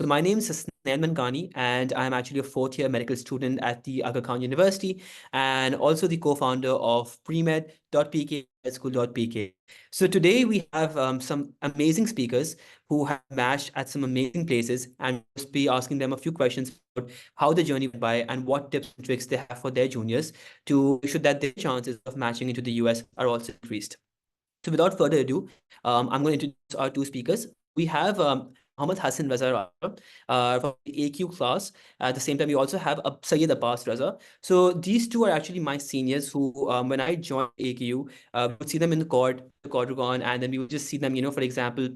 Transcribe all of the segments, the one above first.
my name is Hasnain Mankani, and I'm actually a fourth-year medical student at the Aga Khan University, and also the co-founder of premed.pk, medschool.pk. So today we have some amazing speakers who have matched at some amazing places, and we'll be asking them a few questions about how the journey went by and what tips and tricks they have for their juniors to make sure that their chances of matching into the US are also increased. So without further ado, I'm going to introduce our two speakers. We have Mohammed Hassan Raza from the AQ class. At the same time, we also have Sayyid Abbas Raza. So these two are actually my seniors who, when I joined AQ, we would see them in the quadrigon, and then we would just see them, for example,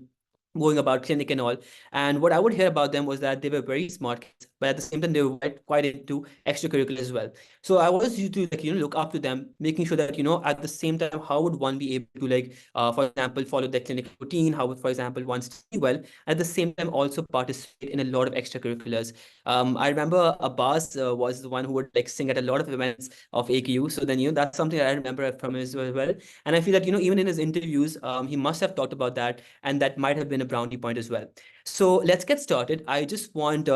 going about clinic and all. And what I would hear about them was that they were very smart kids, but at the same time, they were quite into extracurricular as well. So I was you to look up to them, making sure that at the same time, how would one be able to for example, follow their clinical routine? How would, for example, one study well, at the same time also participate in a lot of extracurriculars. I remember Abbas was the one who would sing at a lot of events of AQ. So then that's something that I remember from him as well. And I feel that even in his interviews, he must have talked about that, and that might have been a brownie point as well. So let's get started. I just want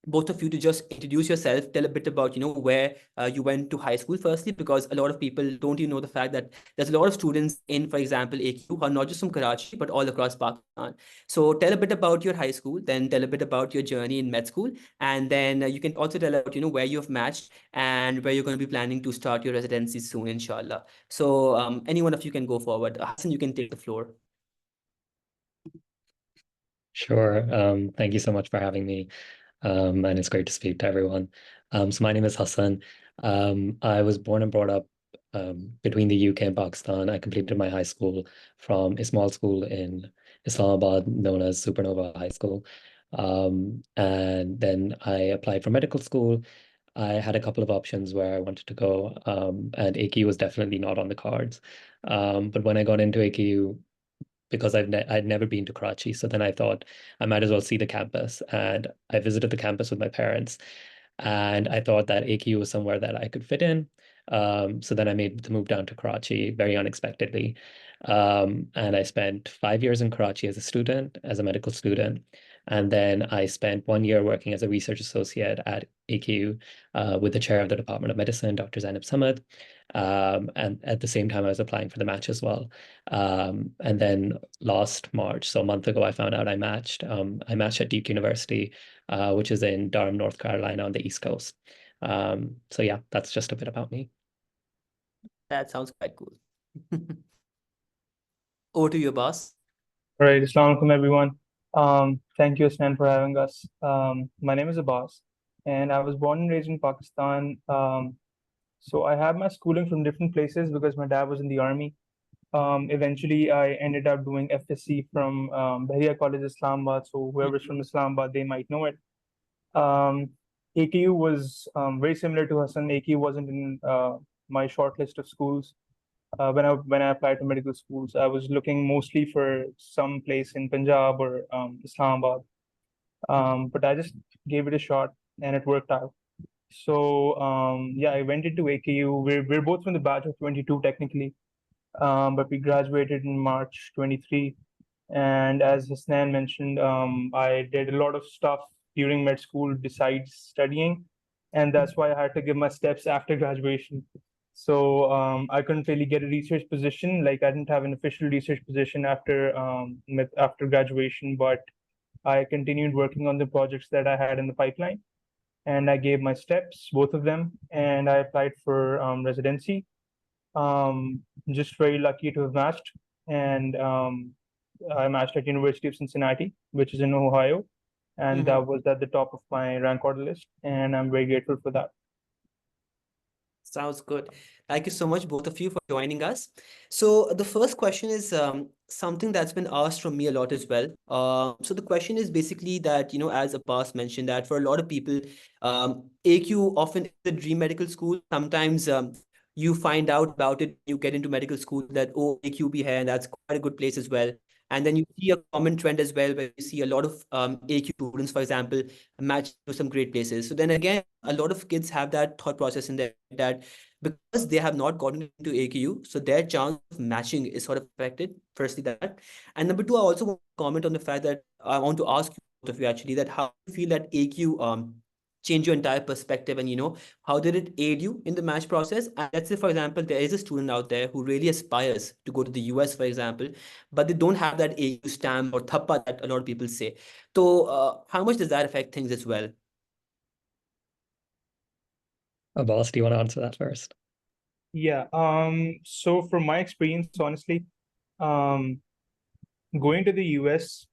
both of you to just introduce yourself, tell a bit about where you went to high school firstly, because a lot of people don't even know the fact that there's a lot of students in, for example, AQ who are not just from Karachi but all across Pakistan. So tell a bit about your high school, then tell a bit about your journey in med school, and then you can also tell about where you've matched and where you're going to be planning to start your residency soon, inshallah. So any one of you can go forward. Hassan, you can take the floor. Sure. Thank you so much for having me. And it's great to speak to everyone. So my name is Hassan. I was born and brought up between the UK and Pakistan. I completed my high school from a small school in Islamabad known as Supernova High School. And then I applied for medical school. I had a couple of options where I wanted to go, and AQ was definitely not on the cards. But when I got into AQ, because I'd never been to Karachi. So then I thought I might as well see the campus. And I visited the campus with my parents. And I thought that AQ was somewhere that I could fit in. So then I made the move down to Karachi very unexpectedly. And I spent 5 years in Karachi as a student, as a medical student. And then I spent 1 year working as a research associate at AQ with the chair of the Department of Medicine, Dr. Zainab Samad. And at the same time, I was applying for the match as well. And then last March, so a month ago, I found out I matched. I matched at Duke University, which is in Durham, North Carolina on the East Coast. So yeah, that's just a bit about me. That sounds quite cool. Over to you, boss. All right, Assalamu alaikum, everyone. Thank you, Hasnan, for having us. My name is Abbas, and I was born and raised in Pakistan. So I have my schooling from different places because my dad was in the army. Eventually, I ended up doing FSC from Bahria College, Islamabad. So whoever's from Islamabad, they might know it. AKU was very similar to Hassan. AKU wasn't in my short list of schools. When I applied to medical schools, I was looking mostly for some place in Punjab or Islamabad. But I just gave it a shot and it worked out. So yeah, I went into AKU. We're both from the batch of 22 technically, but we graduated in March 23. And as Hasnan mentioned, I did a lot of stuff during med school besides studying, and that's why I had to give my steps after graduation. So I couldn't really get a research position. Like I didn't have an official research position after graduation, but I continued working on the projects that I had in the pipeline, and I gave my steps, both of them, and I applied for residency. Just very lucky to have matched, and I matched at University of Cincinnati, which is in Ohio, and that was at the top of my rank order list, and I'm very grateful for that. Sounds good. Thank you so much, both of you, for joining us. So the first question is something that's been asked from me a lot as well. So the question is basically that, as Abbas mentioned, that for a lot of people, AQ often is the dream medical school. Sometimes you find out about it, you get into medical school that, oh, AQ be here, and that's quite a good place as well. And then you see a common trend as well, where you see a lot of AQ students, for example, match to some great places. So then again, a lot of kids have that thought process in their that because they have not gotten into AQ, so their chance of matching is sort of affected. Firstly, that. And number two, I also want to comment on the fact that I want to ask you of you actually, that how do you feel that AQ change your entire perspective, and how did it aid you in the match process? And let's say, for example, there is a student out there who really aspires to go to the US, for example, but they don't have that AQ stamp or thappa that a lot of people say. So how much does that affect things as well? Boss, do you want to answer that first? Yeah. So from my experience, honestly, um, going to the US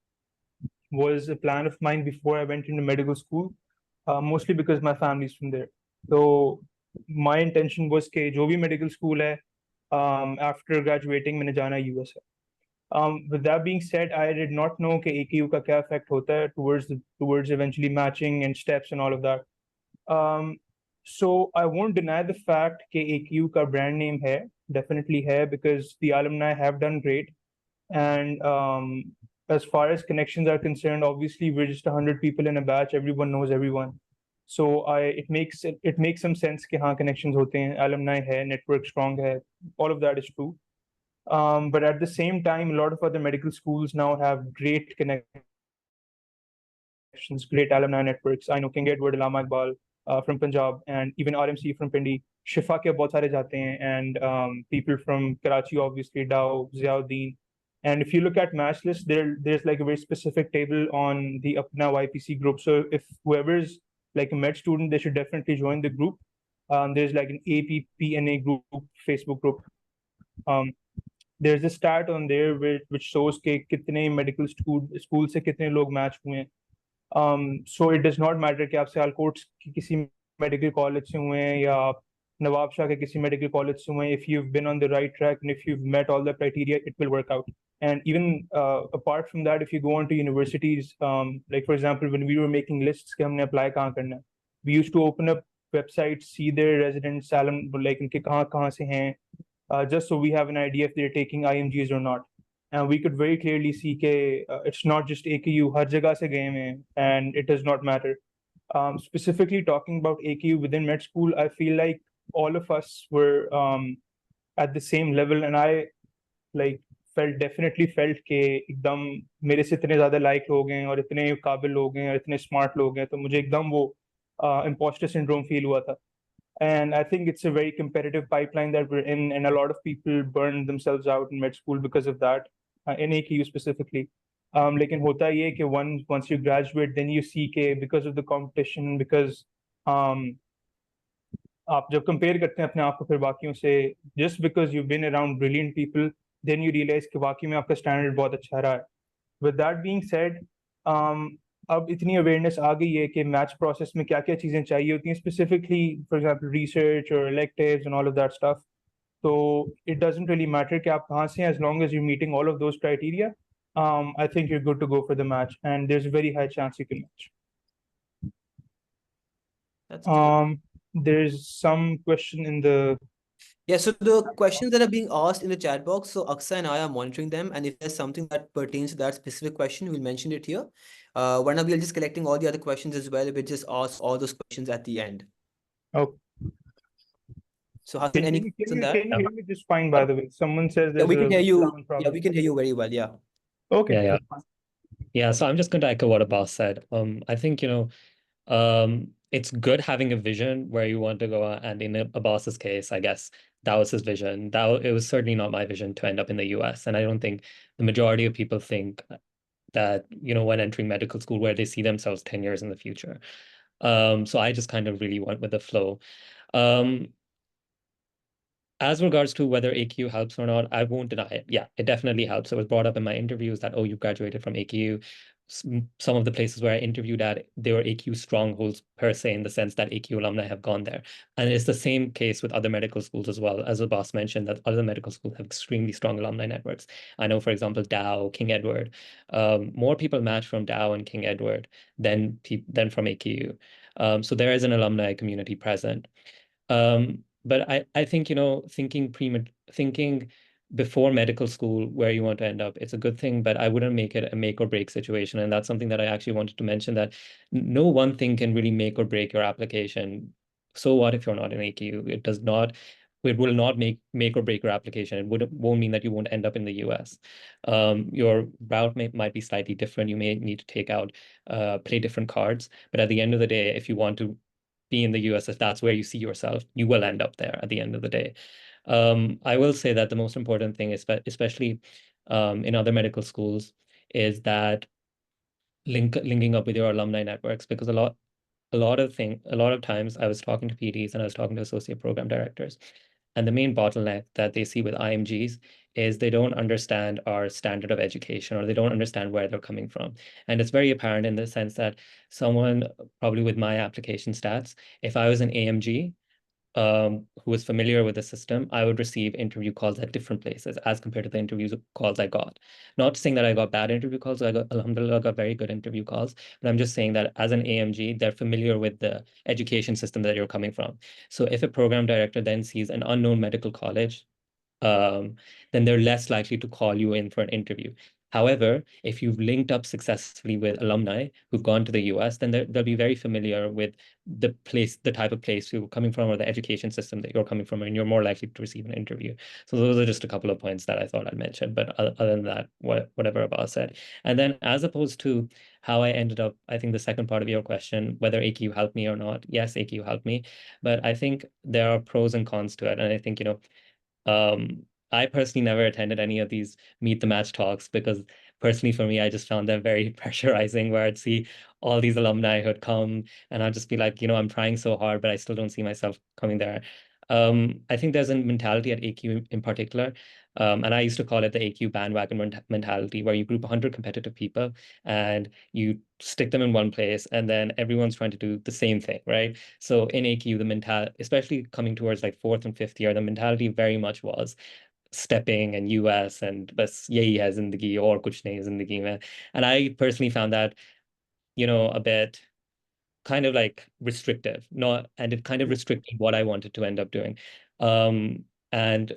was a plan of mine before I went into medical school, mostly because my family's from there. So my intention was कि जो भी medical school है, after graduating मैंने जाना US है. With that being said, I did not know कि AKU का क्या effect होता है towards eventually matching and steps and all of that. So I won't deny the fact कि AKU का brand name है, definitely है, because the alumni have done great. And as far as connections are concerned, obviously we're just 100 people in a batch. Everyone knows everyone. So it makes some sense कि हाँ connections होते हैं, alumni है, network strong है, all of that is true. But at the same time, a lot of other medical schools now have great connections, great alumni networks. I know King Edward, Allama Iqbal from Punjab, and even RMC from Pindi. Shifa ke bahut sare jate hain, and people from Karachi, obviously, Dow, Ziauddin. And if you look at match list, there's like a very specific table on the Apna YPC group. So if whoever's like a med student, they should definitely join the group. There's like an APPNA group, Facebook group. There's a stat on there which shows कि कितने medical school से कितने लोग match हुए हैं. So it does not matter कि आप सियालकोट की किसी medical college से हुए हैं या आप नवाब शाह के किसी medical college से हुए हैं. If you've been on the right track and if you've met all the criteria, it will work out. And even apart from that, if you go on to universities, like for example, when we were making lists कि हमने apply कहाँ करना है, we used to open up websites, see their residents, like इनके कहाँ से हैं, just so we have an idea if they're taking IMGs or not. And we could very clearly see that it's not just AKU, har jagah se gaye hain, and it does not matter. Specifically talking about AKU within med school, I feel like all of us were at the same level, and I definitely felt कि एकदम मेरे से इतने ज़्यादा like लोग हैं और इतने काबिल लोग हैं और इतने स्मार्ट लोग हैं, तो मुझे एकदम वो imposter syndrome फील हुआ था. And I think it's a very competitive pipeline that we're in, and a lot of people burn themselves out in med school because of that, in AKU specifically. लेकिन होता ये है कि once you graduate, then you see कि because of the competition, because आप जब compare करते हैं अपने आप को फिर बाकियों से, just because you've been around brilliant people, then you realize कि वाकई में आपका standard बहुत अच्छा रहा है. With that being said, अब इतनी awareness आ गई है कि match process में क्या क्या चीज़ें चाहिए होती हैं, specifically, for example, research or electives and all of that stuff. So it doesn't really matter कि आप कहाँ से हैं, as long as you're meeting all of those criteria. I think you're good to go for the match, and there's a very high chance you can match. That's good. There's some question in the Yeah, so the questions that are being asked in the chat box, so Aksa and I are monitoring them, and if there's something that pertains to that specific question, we'll mention it here. Right now, we are just collecting all the other questions as well. We'll just ask all those questions at the end. Oh, So Hassan, any questions on that? can you hear me just fine, by the way? Someone says Yeah, there's we can hear a you. sound Yeah, problem. we can hear you very well. Yeah. Okay. Yeah, yeah. that's fine. Yeah, so I'm just going to echo what Abbas said. I think, it's good having a vision where you want to go, and in Abbas's case, I guess that was his vision. It was certainly not my vision to end up in the US. And I don't think the majority of people think that, when entering medical school, where they see themselves 10 years in the future. So I just kind of really went with the flow. As regards to whether AQ helps or not, I won't deny it. Yeah, it definitely helps. It was brought up in my interviews that, oh, you graduated from AQ. Some of the places where I interviewed at, they were AQ strongholds per se, in the sense that AQ alumni have gone there. And it's the same case with other medical schools as well. As the boss mentioned, that other medical schools have extremely strong alumni networks. I know, for example, Dow, King Edward, more people match from Dow and King Edward than from AQ. So there is an alumni community present. But I think, thinking before medical school where you want to end up, it's a good thing, but I wouldn't make it a make or break situation. And that's something that I actually wanted to mention, that no one thing can really make or break your application. So what if you're not an AQ? It does not it will not make or break your application. It won't mean that you won't end up in the US. Your route might be slightly different. You may need to play different cards. But at the end of the day, if you want to be in the US, if that's where you see yourself, you will end up there at the end of the day. I will say that the most important thing, especially in other medical schools, is that linking up with your alumni networks, because a lot of times I was talking to PDs and I was talking to associate program directors, and the main bottleneck that they see with IMGs is they don't understand our standard of education, or they don't understand where they're coming from. And it's very apparent in the sense that someone probably with my application stats, if I was an AMG, who was familiar with the system, I would receive interview calls at different places as compared to the interview calls I got. Not saying that I got bad interview calls, alhamdulillah, I got very good interview calls, but I'm just saying that as an AMG, they're familiar with the education system that you're coming from. So if a program director then sees an unknown medical college, then they're less likely to call you in for an interview. However, if you've linked up successfully with alumni who've gone to the US, then they'll be very familiar with the type of place you're coming from, or the education system that you're coming from, and you're more likely to receive an interview. So those are just a couple of points that I thought I'd mention. But other than that, whatever Abbas said. And then as opposed to how I ended up, I think the second part of your question, whether AQ helped me or not, yes, AQ helped me. But I think there are pros and cons to it. And I think, I personally never attended any of these meet the match talks, because personally for me, I just found them very pressurizing, where I'd see all these alumni who'd come and I'd just be like, I'm trying so hard, but I still don't see myself coming there. I think there's a mentality at AQ in particular, and I used to call it the AQ bandwagon mentality, where you group 100 competitive people and you stick them in one place, and then everyone's trying to do the same thing, right? So in AQ, the mentality, especially coming towards like fourth and fifth year, the mentality very much was stepping and US and bas yahi hai zindagi aur kuch nahi hai zindagi mein. And I personally found that, a bit kind of like restrictive, not, and it kind of restricted what I wanted to end up doing. And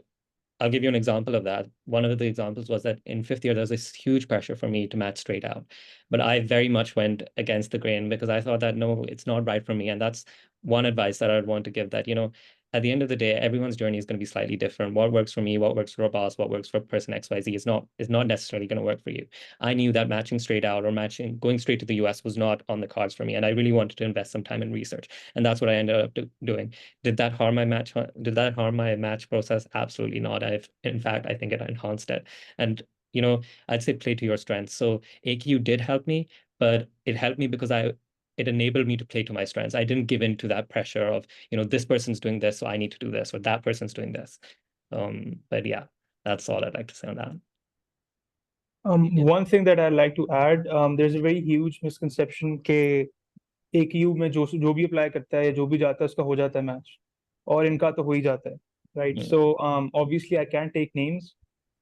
I'll give you an example of that. One of the examples was that in fifth year, there was this huge pressure for me to match straight out. But I very much went against the grain, because I thought that, no, it's not right for me. And that's one advice that I'd want to give, that, at the end of the day, everyone's journey is going to be slightly different. What works for me, what works for a boss, what works for person XYZ is not necessarily going to work for you. I knew that matching straight out or going straight to the US was not on the cards for me. And I really wanted to invest some time in research. And that's what I ended up doing. Did that harm my match? Did that harm my match process? Absolutely not. In fact, I think it enhanced it. And, I'd say play to your strengths. So AQ did help me, but it helped me because it enabled me to play to my strengths. I didn't give in to that pressure of, this person's doing this, so I need to do this, or that person's doing this. But yeah, that's all I'd like to say on that. One thing that I'd like to add, there's a very huge misconception के AQ में जो भी apply करता है, जो भी जाता है, उसका हो जाता है match, और इनका तो हो ही जाता है, right? Mm. So obviously I can't take names,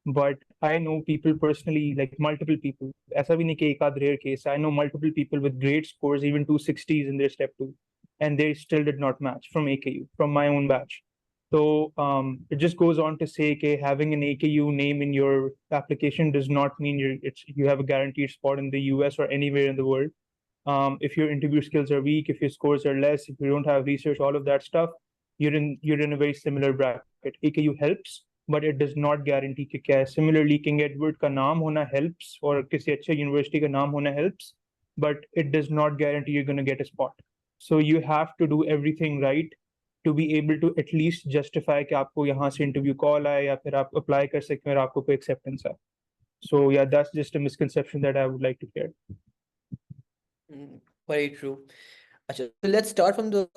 but I know people personally, like multiple people. ऐसा भी नहीं कि एक आध rare case. I know multiple people with great scores, even 260s in their step two, and they still did not match from AKU, from my own batch. So it just goes on to say that having an AKU name in your application does not mean you have a guaranteed spot in the US or anywhere in the world. If your interview skills are weak, if your scores are less, if you don't have research, all of that stuff, you're in a very similar bracket. AKU helps, but it does not guarantee कि क्या है. Similarly, King Edward का नाम होना helps, और किसी अच्छे university का नाम होना helps, but it does not guarantee you're going to get a spot. So you have to do everything right to be able to at least justify कि आपको यहाँ से interview call आए, या फिर आप apply कर सकते हैं और आपको कोई acceptance आए. So yeah, that's just a misconception that I would like to clear. Very true. So let's start from the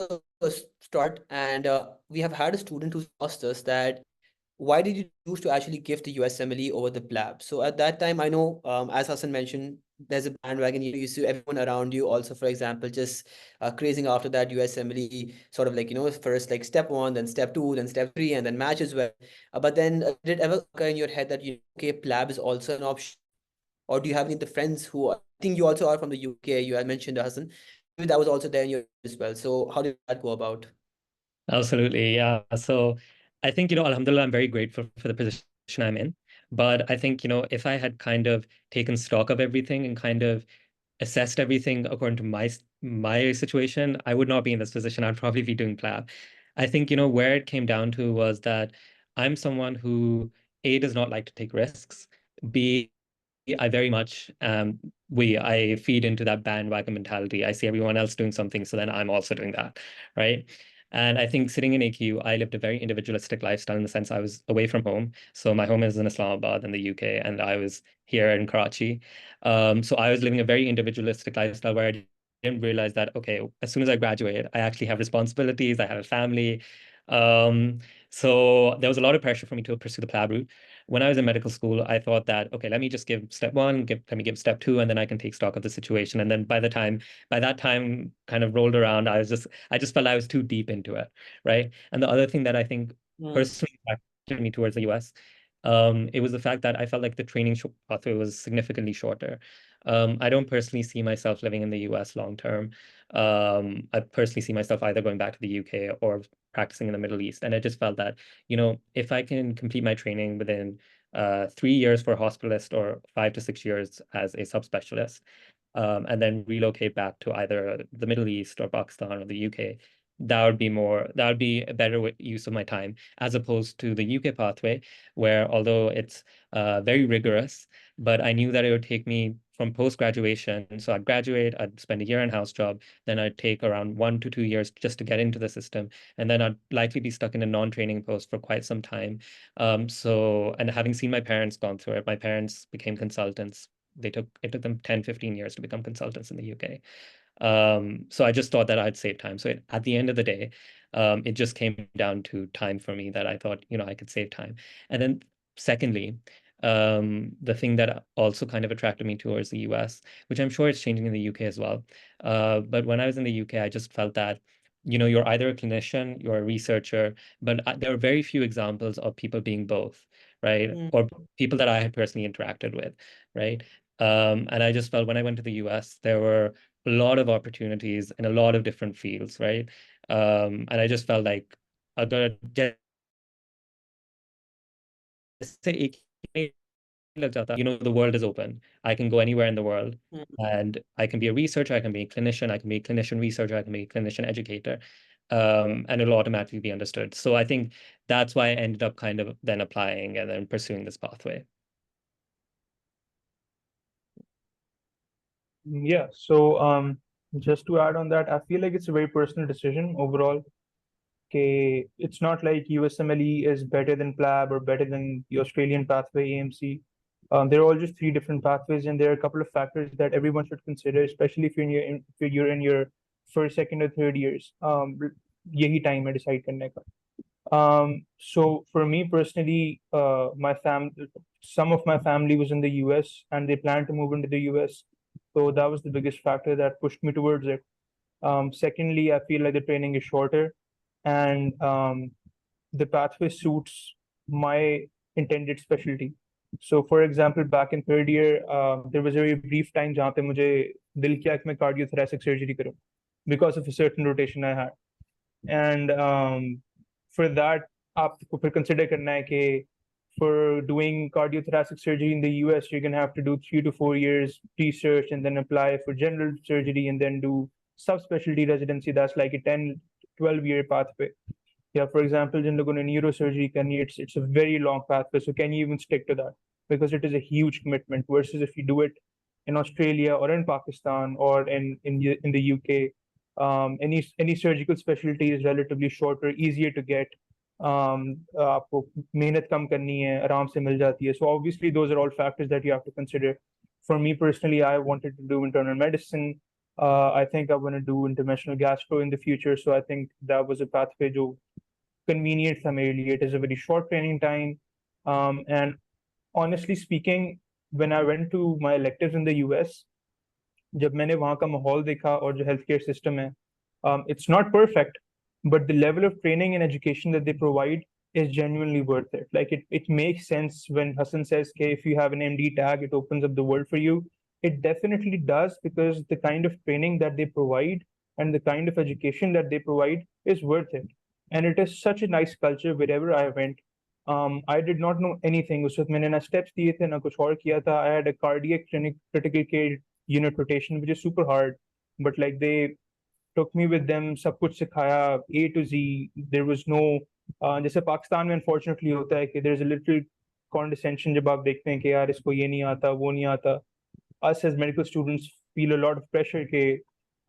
start. And we have had a student who's asked us that, why did you choose to actually give the USMLE over the PLAB? So at that time, I know, as Hassan mentioned, there's a bandwagon. You see everyone around you also, for example, just crazing after that USMLE, sort of like, first like step one, then step two, then step three, and then match as well. But then did it ever occur in your head that, okay, PLAB is also an option? Or do you have any of the friends who, I think you also are from the UK, you had mentioned, Hassan, maybe that was also there in your as well. So how did that go about? Absolutely, yeah. So I think, alhamdulillah, I'm very grateful for the position I'm in. But I think, if I had kind of taken stock of everything and kind of assessed everything according to my situation, I would not be in this position. I'd probably be doing PLAB. I think, where it came down to was that I'm someone who, A, does not like to take risks. B, I very much I feed into that bandwagon mentality. I see everyone else doing something, so then I'm also doing that, right? And I think sitting in AQ, I lived a very individualistic lifestyle in the sense I was away from home. So my home is in Islamabad in the UK, and I was here in Karachi. So I was living a very individualistic lifestyle where I didn't realize that, okay, as soon as I graduate, I actually have responsibilities, I have a family. So there was a lot of pressure for me to pursue the PLAB route. When I was in medical school, I thought that, okay, let me just give step one, let me give step two, and then I can take stock of the situation. And then by that time kind of rolled around, I just felt I was too deep into it, right? And the other thing that I think personally attracted me towards the US, it was the fact that I felt like the training pathway was significantly shorter. I don't personally see myself living in the US long term. I personally see myself either going back to the UK or practicing in the Middle East. And I just felt that, if I can complete my training within 3 years for a hospitalist or 5 to 6 years as a subspecialist, and then relocate back to either the Middle East or Pakistan or the UK, that would be a better use of my time, as opposed to the UK pathway, where although it's very rigorous, but I knew that it would take me from post-graduation. So I'd graduate, I'd spend a year in house job, then I'd take around 1 to 2 years just to get into the system. And then I'd likely be stuck in a non-training post for quite some time. And having seen my parents gone through it, my parents became consultants. It took them 10, 15 years to become consultants in the UK. So I just thought that I'd save time. So at the end of the day, it just came down to time for me, that I thought, I could save time. And then secondly, the thing that also kind of attracted me towards the US, which I'm sure it's changing in the UK as well. But when I was in the UK, I just felt that, you're either a clinician, you're a researcher, but there are very few examples of people being both, right? Or people that I had personally interacted with, right? And I just felt when I went to the US, there were a lot of opportunities in a lot of different fields, right? And I just felt like अगर जैसे एक ही लग जाता, the world is open. I can go anywhere in the world, and I can be a researcher, I can be a clinician, I can be a clinician researcher, I can be a clinician educator, and it'll automatically be understood. So I think that's why I ended up kind of then applying and then pursuing this pathway. Yeah. So just to add on that, I feel like it's a very personal decision overall. Okay, it's not like USMLE is better than PLAB or better than the Australian pathway AMC. They're all just three different pathways, and there are a couple of factors that everyone should consider, especially if you're in your first, second, or third years. यही time है decide करने का. So for me personally, some of my family was in the US and they planned to move into the US. So that was the biggest factor that pushed me towards it. Secondly, I feel like the training is shorter and the pathway suits my intended specialty. So for example, back in third year, there was a very brief time जहाँ पे मुझे दिल किया कि मैं cardiothoracic surgery करूँ because of a certain rotation I had. And for that, आपको फिर consider करना है कि for doing cardiothoracic surgery in the US, you're gonna have to do 3 to 4 years research and then apply for general surgery and then do subspecialty residency. That's like a 10, 12-year pathway. Yeah, for example, जिन लोगों ने neurosurgery करनी, it's a very long pathway. So can you even stick to that? Because it is a huge commitment. Versus if you do it in Australia or in Pakistan or in the UK, any surgical specialty is relatively shorter, easier to get. आपको मेहनत कम करनी है, आराम से मिल जाती है. So obviously those are all factors that you have to consider. For me personally, I wanted to do internal medicine. I think I want to do interventional gastro in the future. So I think that was a pathway जो convenient for me. It is a very short training time. And honestly speaking, when I went to my electives in the US, जब मैंने वहाँ का माहौल देखा और जो healthcare system है, it's not perfect, but the level of training and education that they provide is genuinely worth it. Like it makes sense when Hassan says, okay, if you have an MD tag, it opens up the world for you. It definitely does, because the kind of training that they provide and the kind of education that they provide is worth it. And it is such a nice culture wherever I went. I did not know anything. उस वक्त मैंने ना steps दिए थे ना कुछ और किया था. I had a cardiac clinic critical care unit rotation, which is super hard, but like took me with them, सब कुछ सिखाया A to Z. There was no जैसे पाकिस्तान में unfortunately होता है कि there is a little condescension जब आप देखते हैं कि यार इसको ये नहीं आता वो नहीं आता. Us as medical students feel a lot of pressure कि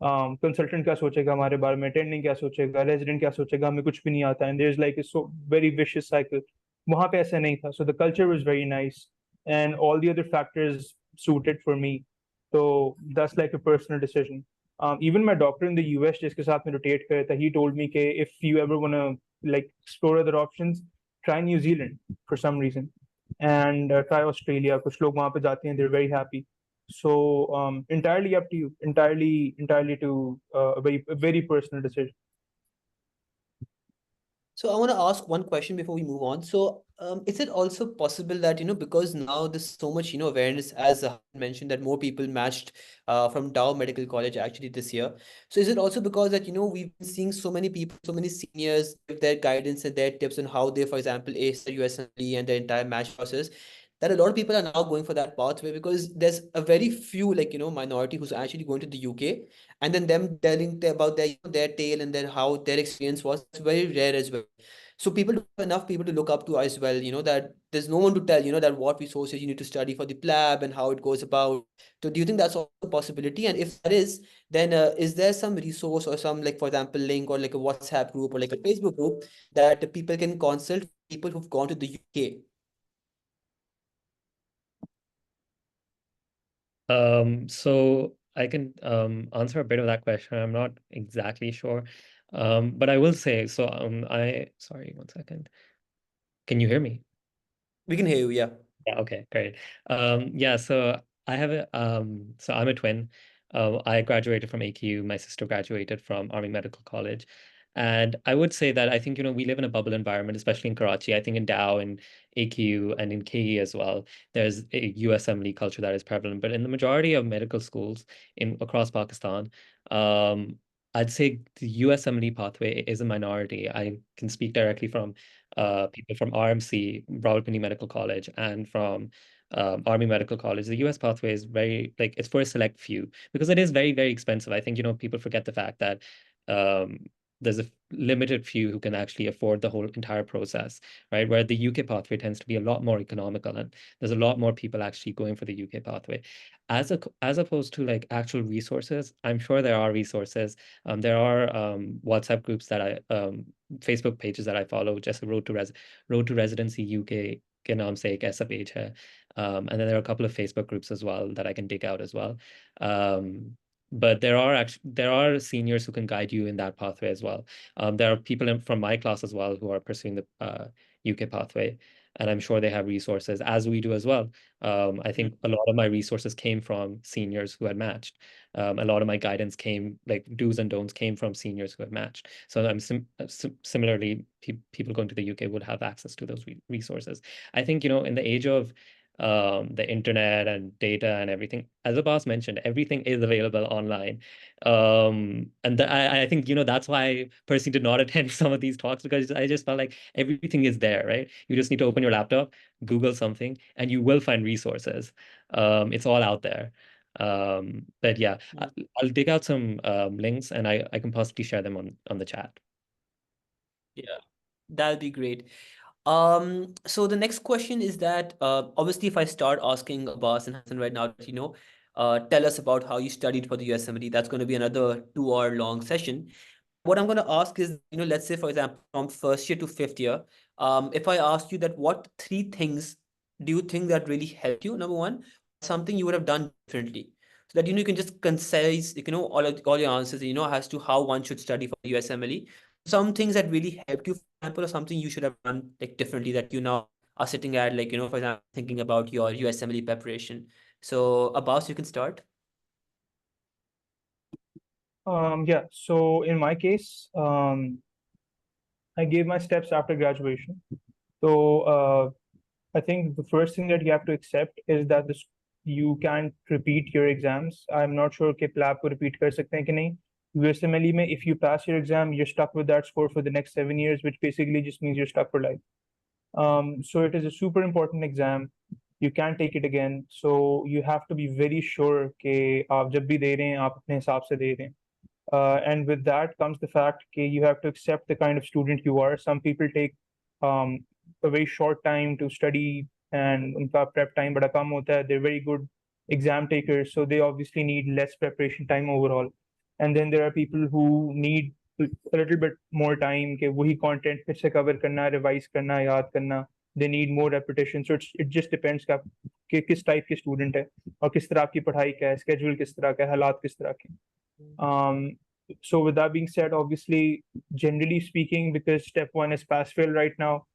कंसल्टेंट क्या सोचेगा हमारे बारे में, अटेंडिंग क्या सोचेगा, रेजिडेंट क्या सोचेगा, हमें कुछ भी नहीं आता. And there is like so very vicious cycle. वहाँ पे ऐसा नहीं था. So the culture was very nice and all the other factors suited for me. So that's like a personal decision. Even my doctor in the US जिसके साथ में rotate कर था, he told me कि if you ever want to like explore other options, try New Zealand for some reason and try Australia. कुछ लोग वहाँ पे जाते हैं, they're very happy. So entirely up to you, entirely to a very personal decision. So I want to ask one question before we move on. So, is it also possible that, because now there's so much, awareness, as Hassan mentioned, that more people matched from Dow Medical College actually this year. So is it also because that, we've been seeing so many people, so many seniors give their guidance and their tips on how they, for example, ace the USMLE and the entire match process, that a lot of people are now going for that pathway because there's a very few, like, minority who's actually going to the UK, and then them telling about their, their tale and their how their experience was. It's very rare as well. So people don't have enough people to look up to as well, that there's no one to tell, that what resources you need to study for the PLAB and how it goes about. So do you think that's also a possibility? And if that is, then is there some resource or some, like, for example, link or like a WhatsApp group or like a Facebook group that people can consult people who've gone to the UK? So I can answer a bit of that question. I'm not exactly sure. But I will say, so sorry, one second. Can you hear me? We can hear you, yeah. Yeah, okay, great. Yeah, so so I'm a twin. I graduated from AQ. My sister graduated from Army Medical College. And I would say that I think, we live in a bubble environment, especially in Karachi. I think in Dow and AQ and in KE as well, there's a USMLE culture that is prevalent. But in the majority of medical schools in across Pakistan, I'd say the USMLE pathway is a minority. I can speak directly from people from RMC, Rawalpindi Medical College, and from Army Medical College. The US pathway is very, like, it's for a select few because it is very, very expensive. I think, people forget the fact that um, there's a limited few who can actually afford the whole entire process, right? Where the UK pathway tends to be a lot more economical, and there's a lot more people actually going for the UK pathway. As opposed to like actual resources, I'm sure there are resources. There are WhatsApp groups that Facebook pages that I follow, just Road to Residency UK के नाम से एक ऐसा page है. And then there are a couple of Facebook groups as well that I can dig out as well. But there are seniors who can guide you in that pathway as well. There are people from my class as well who are pursuing the UK pathway, and I'm sure they have resources as we do as well. I think a lot of my resources came from seniors who had matched. A lot of my guidance came, like do's and don'ts came from seniors who had matched. So similarly, people going to the UK would have access to those resources. I think, in the age of the internet and data and everything, as Abbas mentioned, everything is available online. And I think, that's why I personally did not attend some of these talks, because I just felt like everything is there, right? You just need to open your laptop, Google something, and you will find resources. It's all out there. But yeah, I'll dig out some links, and I can possibly share them on the chat. Yeah, that'll be great. So the next question is that obviously, if I start asking Abbas and Hassan right now, that, tell us about how you studied for the USMLE, that's going to be another 2 hour long session. What I'm going to ask is, let's say, for example, from first year to fifth year, if I ask you that, what 3 things do you think that really helped you? Number one, something you would have done differently, so that, you can just concise, all your answers, as to how one should study for the USMLE. Some things that really helped you, for example, or something you should have done like differently that you now are sitting at, like, for example, thinking about your USMLE preparation. So, Abbas, you can start. Yeah, so in my case, I gave my steps after graduation. So I think the first thing that you have to accept is that you can't repeat your exams. I'm not sure कि PLAB को repeat कर सकते हैं कि नहीं. USMLE में, if you pass your exam, you're stuck with that score for the next 7 years, which basically just means you're stuck for life. So it is a super important exam. You can't take it again. So you have to be very sure कि आप जब भी दे रहे हैं, आप अपने हिसाब से दे रहे हैं. And with that comes the fact that you have to accept the kind of student you are. Some people take a very short time to study and उनका prep time बड़ा कम होता है. They're very good exam takers, so they obviously need less preparation time overall. And then there are people who need a little bit more time कि वही content फिर से cover करना, revise करना, याद करना. They need more repetition. So it just depends कि किस type के student है और किस तरह की पढ़ाई का है, schedule किस तरह का है, हालात किस तरह के. So with that being said, obviously, generally speaking, because step one is pass fail right now,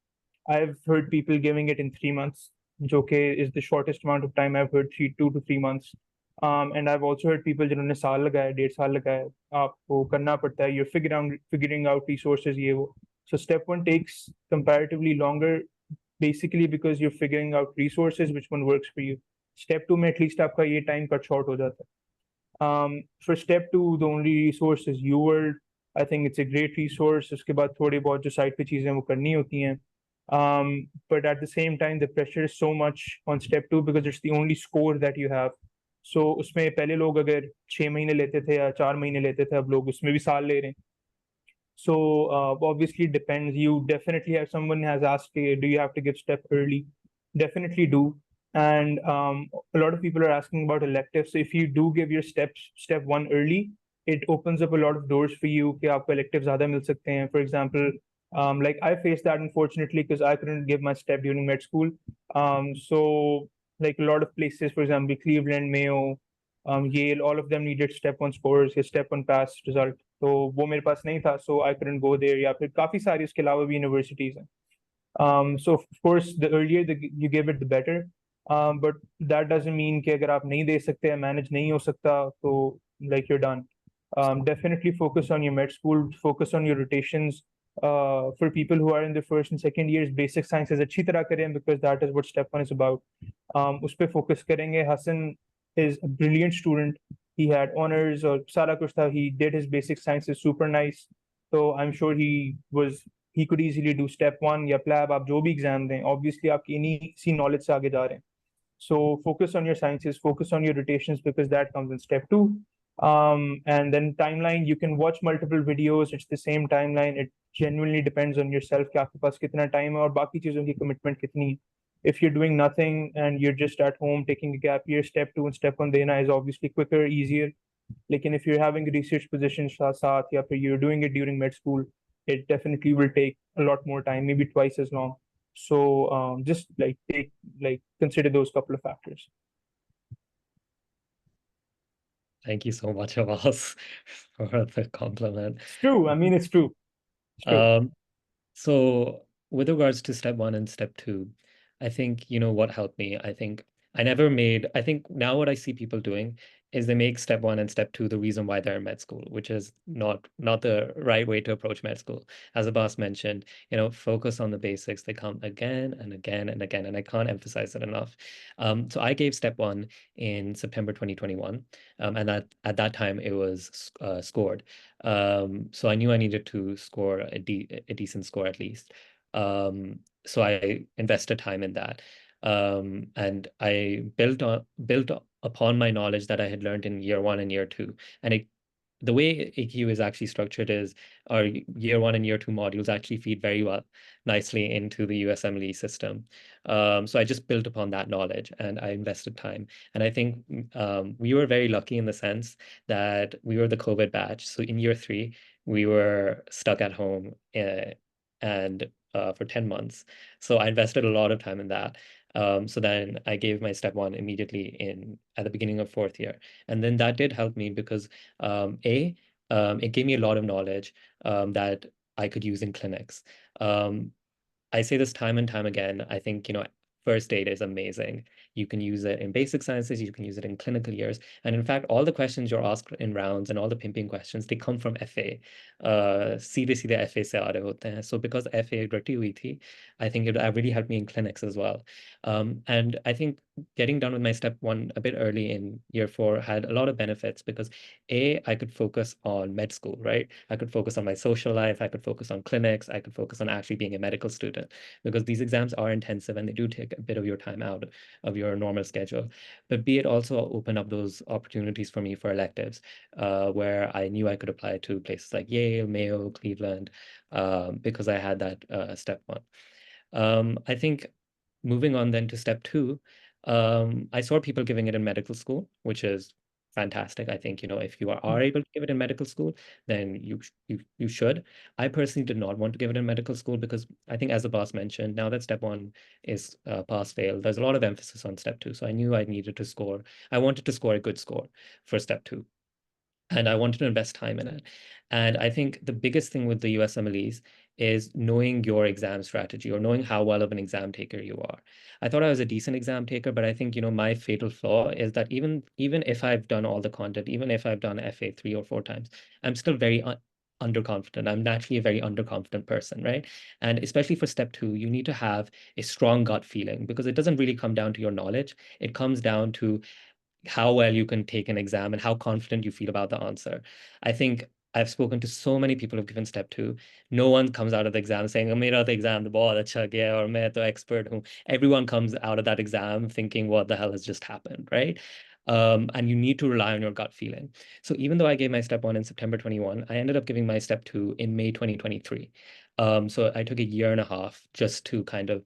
I've heard people giving it in 3 months, which okay is the shortest amount of time I've heard, 2 to 3 months. And I've also heard people जिन्होंने साल लगाया, 1.5 साल लगाया, आपको करना पड़ता है, you're figuring out resources ये वो. So step one takes comparatively longer, basically because you're figuring out resources, which one works for you. Step two में at least आपका ये time cut short हो जाता है. For step two, the only resource is UWorld. I think it's a great resource. उसके बाद थोड़ी बहुत जो site पे चीजें वो करनी होती हैं. But at the same time, the pressure is so much on step two because it's the only score that you have. So उसमें पहले लोग अगर 6 महीने लेते थे या 4 महीने लेते थे, अब लोग उसमें भी साल ले रहे हैं. So obviously it depends. You definitely have someone has asked, do you have to give step early? Definitely do. And a lot of people are asking about electives. So if you do give your step one early, it opens up a lot of doors for you कि आपको electives ज़्यादा मिल सकते हैं. For example, like I faced that unfortunately because I couldn't give my step during med school. So like a lot of places, for example, Cleveland, Mayo, Yale, all of them needed step one scores, step one pass result. तो वो मेरे पास नहीं था, so I couldn't go there. या फिर काफी सारी उसके अलावा भी universities हैं. So of course the earlier you give it, the better. But that doesn't mean कि अगर आप नहीं दे सकते, manage नहीं हो सकता, तो like you're done. Definitely focus on your med school, focus on your rotations. For people who are in the first and second years, basic sciences अच्छी तरह करें because that is what step one is about. उस पे focus करेंगे. Hassan is a brilliant student. He had honors or सारा कुछ था. He did his basic sciences super nice. So I'm sure he could easily do step one या plab. आप जो भी exam दें, obviously आपकी इसी knowledge से आगे जा रहे हैं. So focus on your sciences, focus on your rotations because that comes in step two. And then timeline, you can watch multiple videos. It's the same timeline. It genuinely depends on yourself कि आपके पास कितना time है और बाकी चीजों की commitment कितनी है. If you're doing nothing and you're just at home taking a gap year, step two and step one देना is obviously quicker, easier. Like, if you're having research positions साथ या फिर you're doing it during med school, it definitely will take a lot more time, maybe twice as long. So just consider those couple of factors. Thank you so much, Abbas, for the compliment. It's true. I mean, it's true. It's true. So with regards to step one and step two, I think, what helped me, I think now what I see people doing is they make step one and step two the reason why they're in med school, which is not the right way to approach med school. As Abbas mentioned, focus on the basics. They come again and again and again, and I can't emphasize it enough. So I gave step one in September 2021, and at that time it was scored. So I knew I needed to score a decent score at least. So I invested time in that. And I built upon my knowledge that I had learned in year one and year two. And the way AQ is actually structured is our year one and year two modules actually feed very well nicely into the USMLE system. So I just built upon that knowledge and I invested time. And I think we were very lucky in the sense that we were the COVID batch. So in year three, we were stuck at home and for 10 months. So I invested a lot of time in that. So then I gave my step one immediately at the beginning of fourth year. And then that did help me because it gave me a lot of knowledge that I could use in clinics. I say this time and time again. I think, first aid is amazing. You can use it in basic sciences, you can use it in clinical years. And in fact, all the questions you're asked in rounds and all the pimping questions, they come from FA. सीधे FA से आ रहे होते हैं. So because FA रटी हुई थी, I think it really helped me in clinics as well. And I think getting done with my step one a bit early in year 4 had a lot of benefits because I could focus on med school, right? I could focus on my social life, I could focus on clinics, I could focus on actually being a medical student, because these exams are intensive and they do take a bit of your time out of your normal schedule. But B, it also opened up those opportunities for me for electives, where I knew I could apply to places like Yale, Mayo, Cleveland, because I had that step one. I think moving on then to step two, I saw people giving it in medical school, which is fantastic. I think, if you are able to give it in medical school, then you should. I personally did not want to give it in medical school because I think, as the boss mentioned, now that step one is pass fail, there's a lot of emphasis on step two. So I knew I needed to score. I wanted to score a good score for step two, and I wanted to invest time in it. And I think the biggest thing with the USMLEs is knowing your exam strategy, or knowing how well of an exam taker you are. I thought I was a decent exam taker, but I think, my fatal flaw is that even if I've done all the content, even if I've done FA 3 or 4 times, I'm still very underconfident. I'm naturally a very underconfident person, right? And especially for step two, you need to have a strong gut feeling, because it doesn't really come down to your knowledge. It comes down to how well you can take an exam and how confident you feel about the answer. I think I've spoken to so many people who've given step two. No one comes out of the exam saying, "Oh, mera to exam bahut acha gaya," or "Main to expert hu." Everyone comes out of that exam thinking, "What the hell has just happened?" Right? And you need to rely on your gut feeling. So even though I gave my step one in September 21, I ended up giving my step two in May 2023. So I took a year and a half just to kind of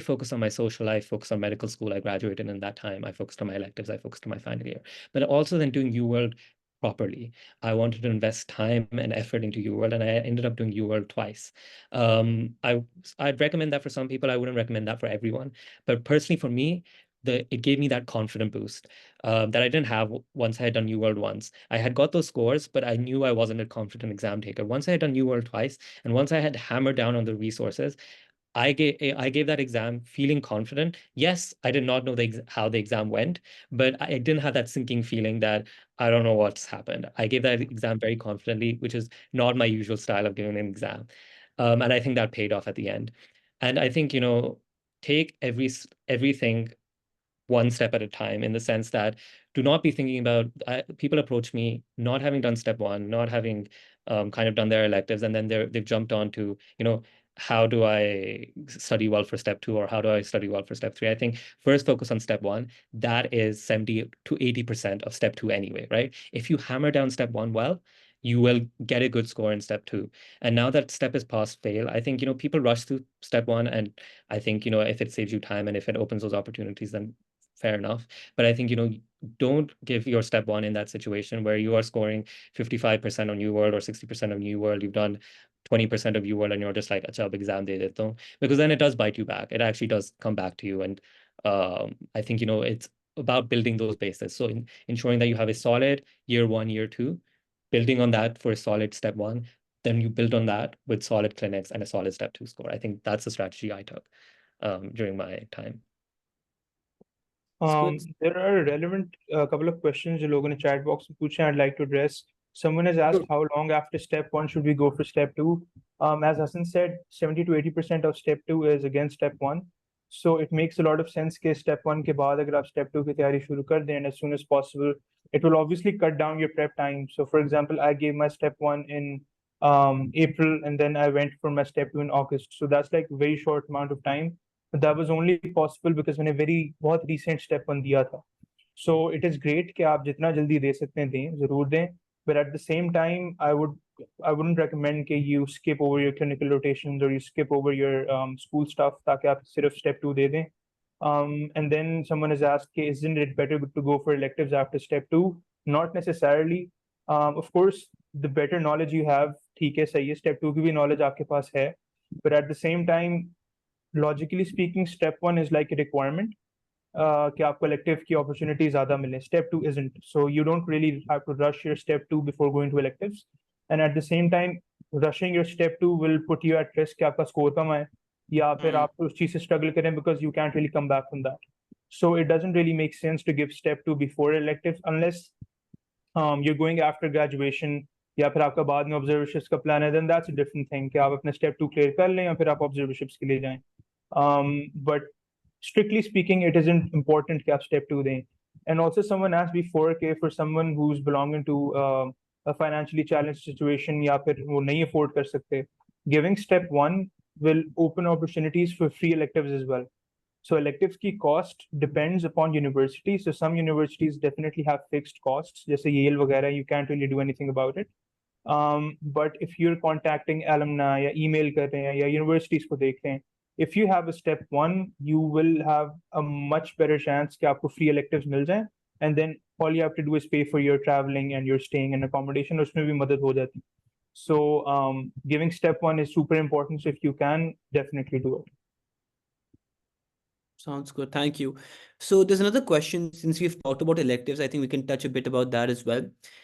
focus on my social life, focus on medical school. I graduated in that time. I focused on my electives. I focused on my final year, but also then doing UWorld properly. I wanted to invest time and effort into UWorld, and I ended up doing UWorld twice. I'd recommend that for some people. I wouldn't recommend that for everyone, but personally for me, it gave me that confident boost that I didn't have once I had done UWorld once. I had got those scores, but I knew I wasn't a confident exam taker. Once I had done UWorld twice, and once I had hammered down on the resources, I gave that exam feeling confident. Yes, I did not know how the exam went, but I didn't have that sinking feeling that I don't know what's happened. I gave that exam very confidently, which is not my usual style of giving an exam. And I think that paid off at the end. And I think, take everything one step at a time, in the sense that do not be thinking about people approach me not having done step one, not having kind of done their electives, and then they've jumped on to, how do I study well for step two, or how do I study well for step three? I think first focus on step one. That is 70 to 80% of step two anyway, right? If you hammer down step one well, you will get a good score in step two. And now that step is pass fail, I think, people rush through step one, and I think, if it saves you time and if it opens those opportunities, then fair enough. But I think, don't give your step one in that situation where you are scoring 55% on UWorld or 60% on UWorld. You've done 20% of UWorld and you're just like, "Acha, ab exam de deta hu," because then it does bite you back. It actually does come back to you. And I think, it's about building those bases. So ensuring that you have a solid year one, year two, building on that for a solid step one, then you build on that with solid clinics and a solid step two score. I think that's the strategy I took during my time. It's good. There are a relevant couple of questions जो लोगों ने chat box में पूछे I'd like to address. Someone has asked how long after step one should we go for step two? As Hassan said, 70 to 80% of step two is against step one. So it makes a lot of sense कि step one के बाद अगर आप step two की तैयारी शुरू कर दें as soon as possible, it will obviously cut down your prep time. So for example, I gave my step one in April, and then I went for my step two in August. So that's like very short amount of time. But that was only possible because मैंने बहुत recent step one दिया था. So it is great कि आप जितना जल्दी दे सकते हैं दें, जरूर दें. But at the same time, I wouldn't recommend कि you skip over your clinical rotations or you skip over your school stuff ताकि आप सिर्फ step two दे दें. And then someone has asked, isn't it better to go for electives after step two? Not necessarily. Of course, the better knowledge you have, ठीक है, सही है, step two की भी knowledge आपके पास है. But at the same time, logically speaking, step one is like a requirement. कि आपको elective की opportunity ज़्यादा मिले. Step two isn't. So you don't really have to rush your step two before going to electives. And at the same time, rushing your step two will put you at risk कि आपका score कम आए, या फिर आप उस चीज़ से struggle करें because you can't really come back from that. So it doesn't really make sense to give step two before electives unless you're going after graduation, या फिर आपका बाद में observerships का plan है, then that's a different thing कि आप अपने step two clear कर लें या फिर आप observerships के लिए जाएं. But strictly speaking, it isn't important कि आप step 2 दें. And also someone asked before कि for someone who's belonging to a financially challenged situation या फिर वो नहीं afford कर सकते, giving step 1 will open opportunities for free electives as well. So electives की cost depends upon university. So some universities definitely have fixed costs, जैसे Yale वगैरह, you can't really do anything about it. But if you're contacting alumni या email कर रहे हैं या universities को देख रहे हैं, if you have a step 1, you will have a much better chance कि आपको free electives मिल जाएं, and then all you have to do is pay for your traveling and your staying and accommodation. उसमें भी मदद हो जाती. So giving step 1 is super important. So if you can, definitely do it. Sounds good. Thank you. So there's another question. Since we've talked about electives, I think we can touch a bit about that as well.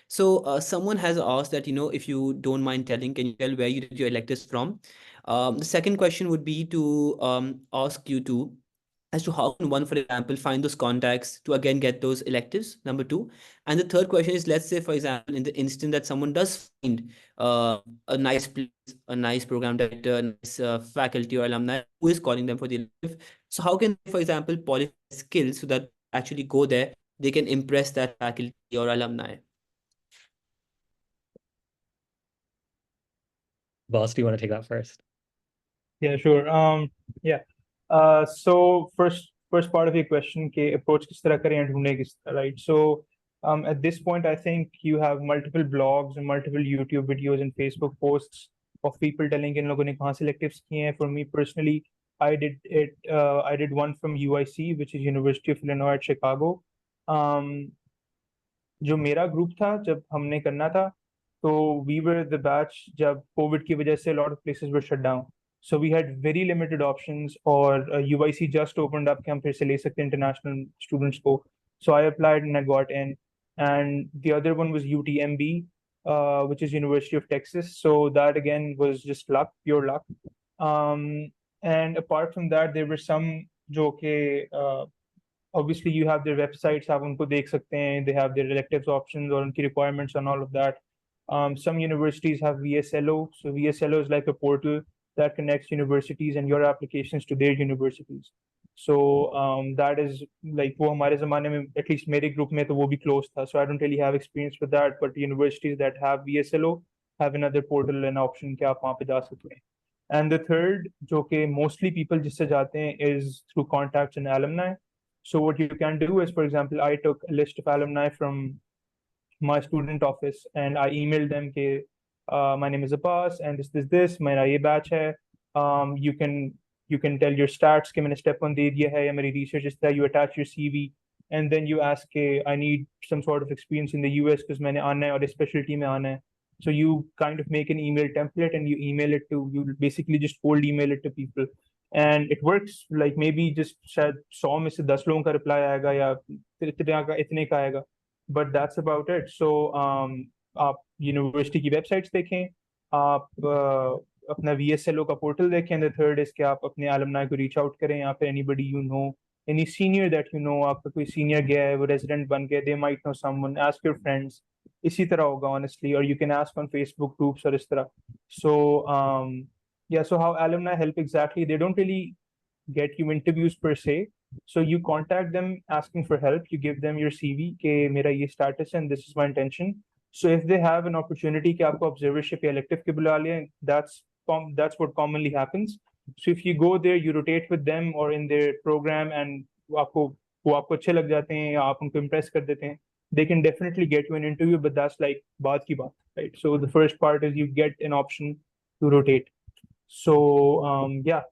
So someone has asked that, if you don't mind telling, can you tell where you did your electives from? The second question would be to ask you to, as to how can one, for example, find those contacts to again get those electives, number 2. And the third question is, let's say, for example, in the instant that someone does find a nice place, a nice program director, a nice faculty or alumni who is calling them for the elective. So how can they, for example, polish skills so that actually go there, they can impress that faculty or alumni? Boss, do you want to take that first? Yeah, sure. Yeah. So first part of your question, के approach किस तरह करें, ढूंढे किस तरह, right? So at this point, I think you have multiple blogs and multiple YouTube videos and Facebook posts of people telling इन लोगों ने कहाँ selectives किए हैं. For me personally, I did it. I did one from UIC, which is University of Illinois at Chicago. जो मेरा group था जब हमने करना था, तो we were the batch जब कोविड की वजह से a lot of places were shut down. So we had very limited options, और UIC just opened up कि हम फिर से ले सकते international students को. So I applied and I got in. And the other one was UTMB, which is University of Texas. So that again was just luck, pure luck. And apart from that, there were some जो कि obviously you have their websites, आप उनको देख सकते हैं, they have their electives options और उनकी requirements and all of that. Some universities have VSLO. So VSLO is like a portal that connects universities and your applications to their universities. So that is like वो हमारे ज़माने में, at least मेरे group में तो वो भी closed था. So I don't really have experience with that, but universities that have VSLO have another portal and option कि आप वहाँ पे जा सकते हैं. And the third, जो कि mostly people जिससे जाते हैं, is through contacts and alumni. So what you can do is, for example, I took a list of alumni from my student office and I emailed them कि my name is Abbas and this मेरा ये batch है. You can tell your stats कि मैंने step 1 दे दिया है या मेरी research इस तरह. You attach your CV and then you ask कि I need some sort of experience in the US because मैंने आना है और इस specialty में आना है. So you kind of make an email template and you email it to, you basically just cold email it to people. And it works. Like maybe just शायद 100 में से 10 लोगों का reply आएगा या इतने का आएगा, but that's about it. So आप यूनिवर्सिटी की वेबसाइट्स देखें, आप अपना VSLO का पोर्टल देखें. The third is कि आप अपने alumni को reach out करें, या फिर anybody you know, any senior that you know, आपका कोई senior गया है, वो resident बन गया, they might know someone, ask your friends. इसी तरह होगा honestly, or you can ask on Facebook groups और इस तरह. So yeah, so how alumni help exactly, they don't really get you interviews per se. So you contact them asking for help, you give them your CV कि मेरा ये status and this is my intention. So if they have an opportunity कि आपको observership या elective के बुला लें, that's what commonly happens. So if you go there, you rotate with them or in their program, and वो आपको अच्छे लग जाते हैं या आप उनको impress कर देते हैं, they can definitely get you an interview, but that's like बात की बात, right? So the first part is you get an option to rotate. So yeah.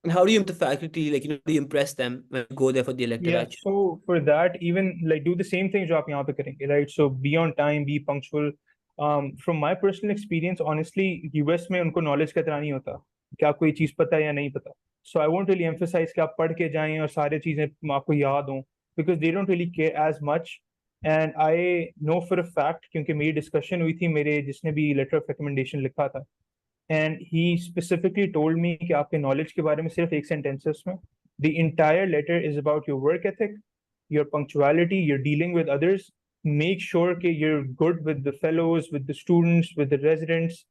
And how do you the faculty, like, do you impress them when you go there for the elective Yeah, actually? so for that, even like do the same things जो आप यहाँ पे करेंगे, right? So be on time, be punctual. From my personal experience, honestly, US में उनको knowledge का इतना नहीं होता कि आपको ये चीज़ पता है या नहीं पता. So I won't really emphasize कि आप पढ़ के जाएं और सारे चीज़ें आपको याद हों, because they don't really care as much. And I know for a fact, क्योंकि मेरी discussion हुई थी मेरे जिसने भी letter of recommendation लिखा था, and he specifically told me कि आपके knowledge के बारे में सिर्फ एक sentence है उसमें. The entire letter is about your work ethic, your punctuality, your dealing with others. Make sure that you're good with the fellows, with the students, with the residents.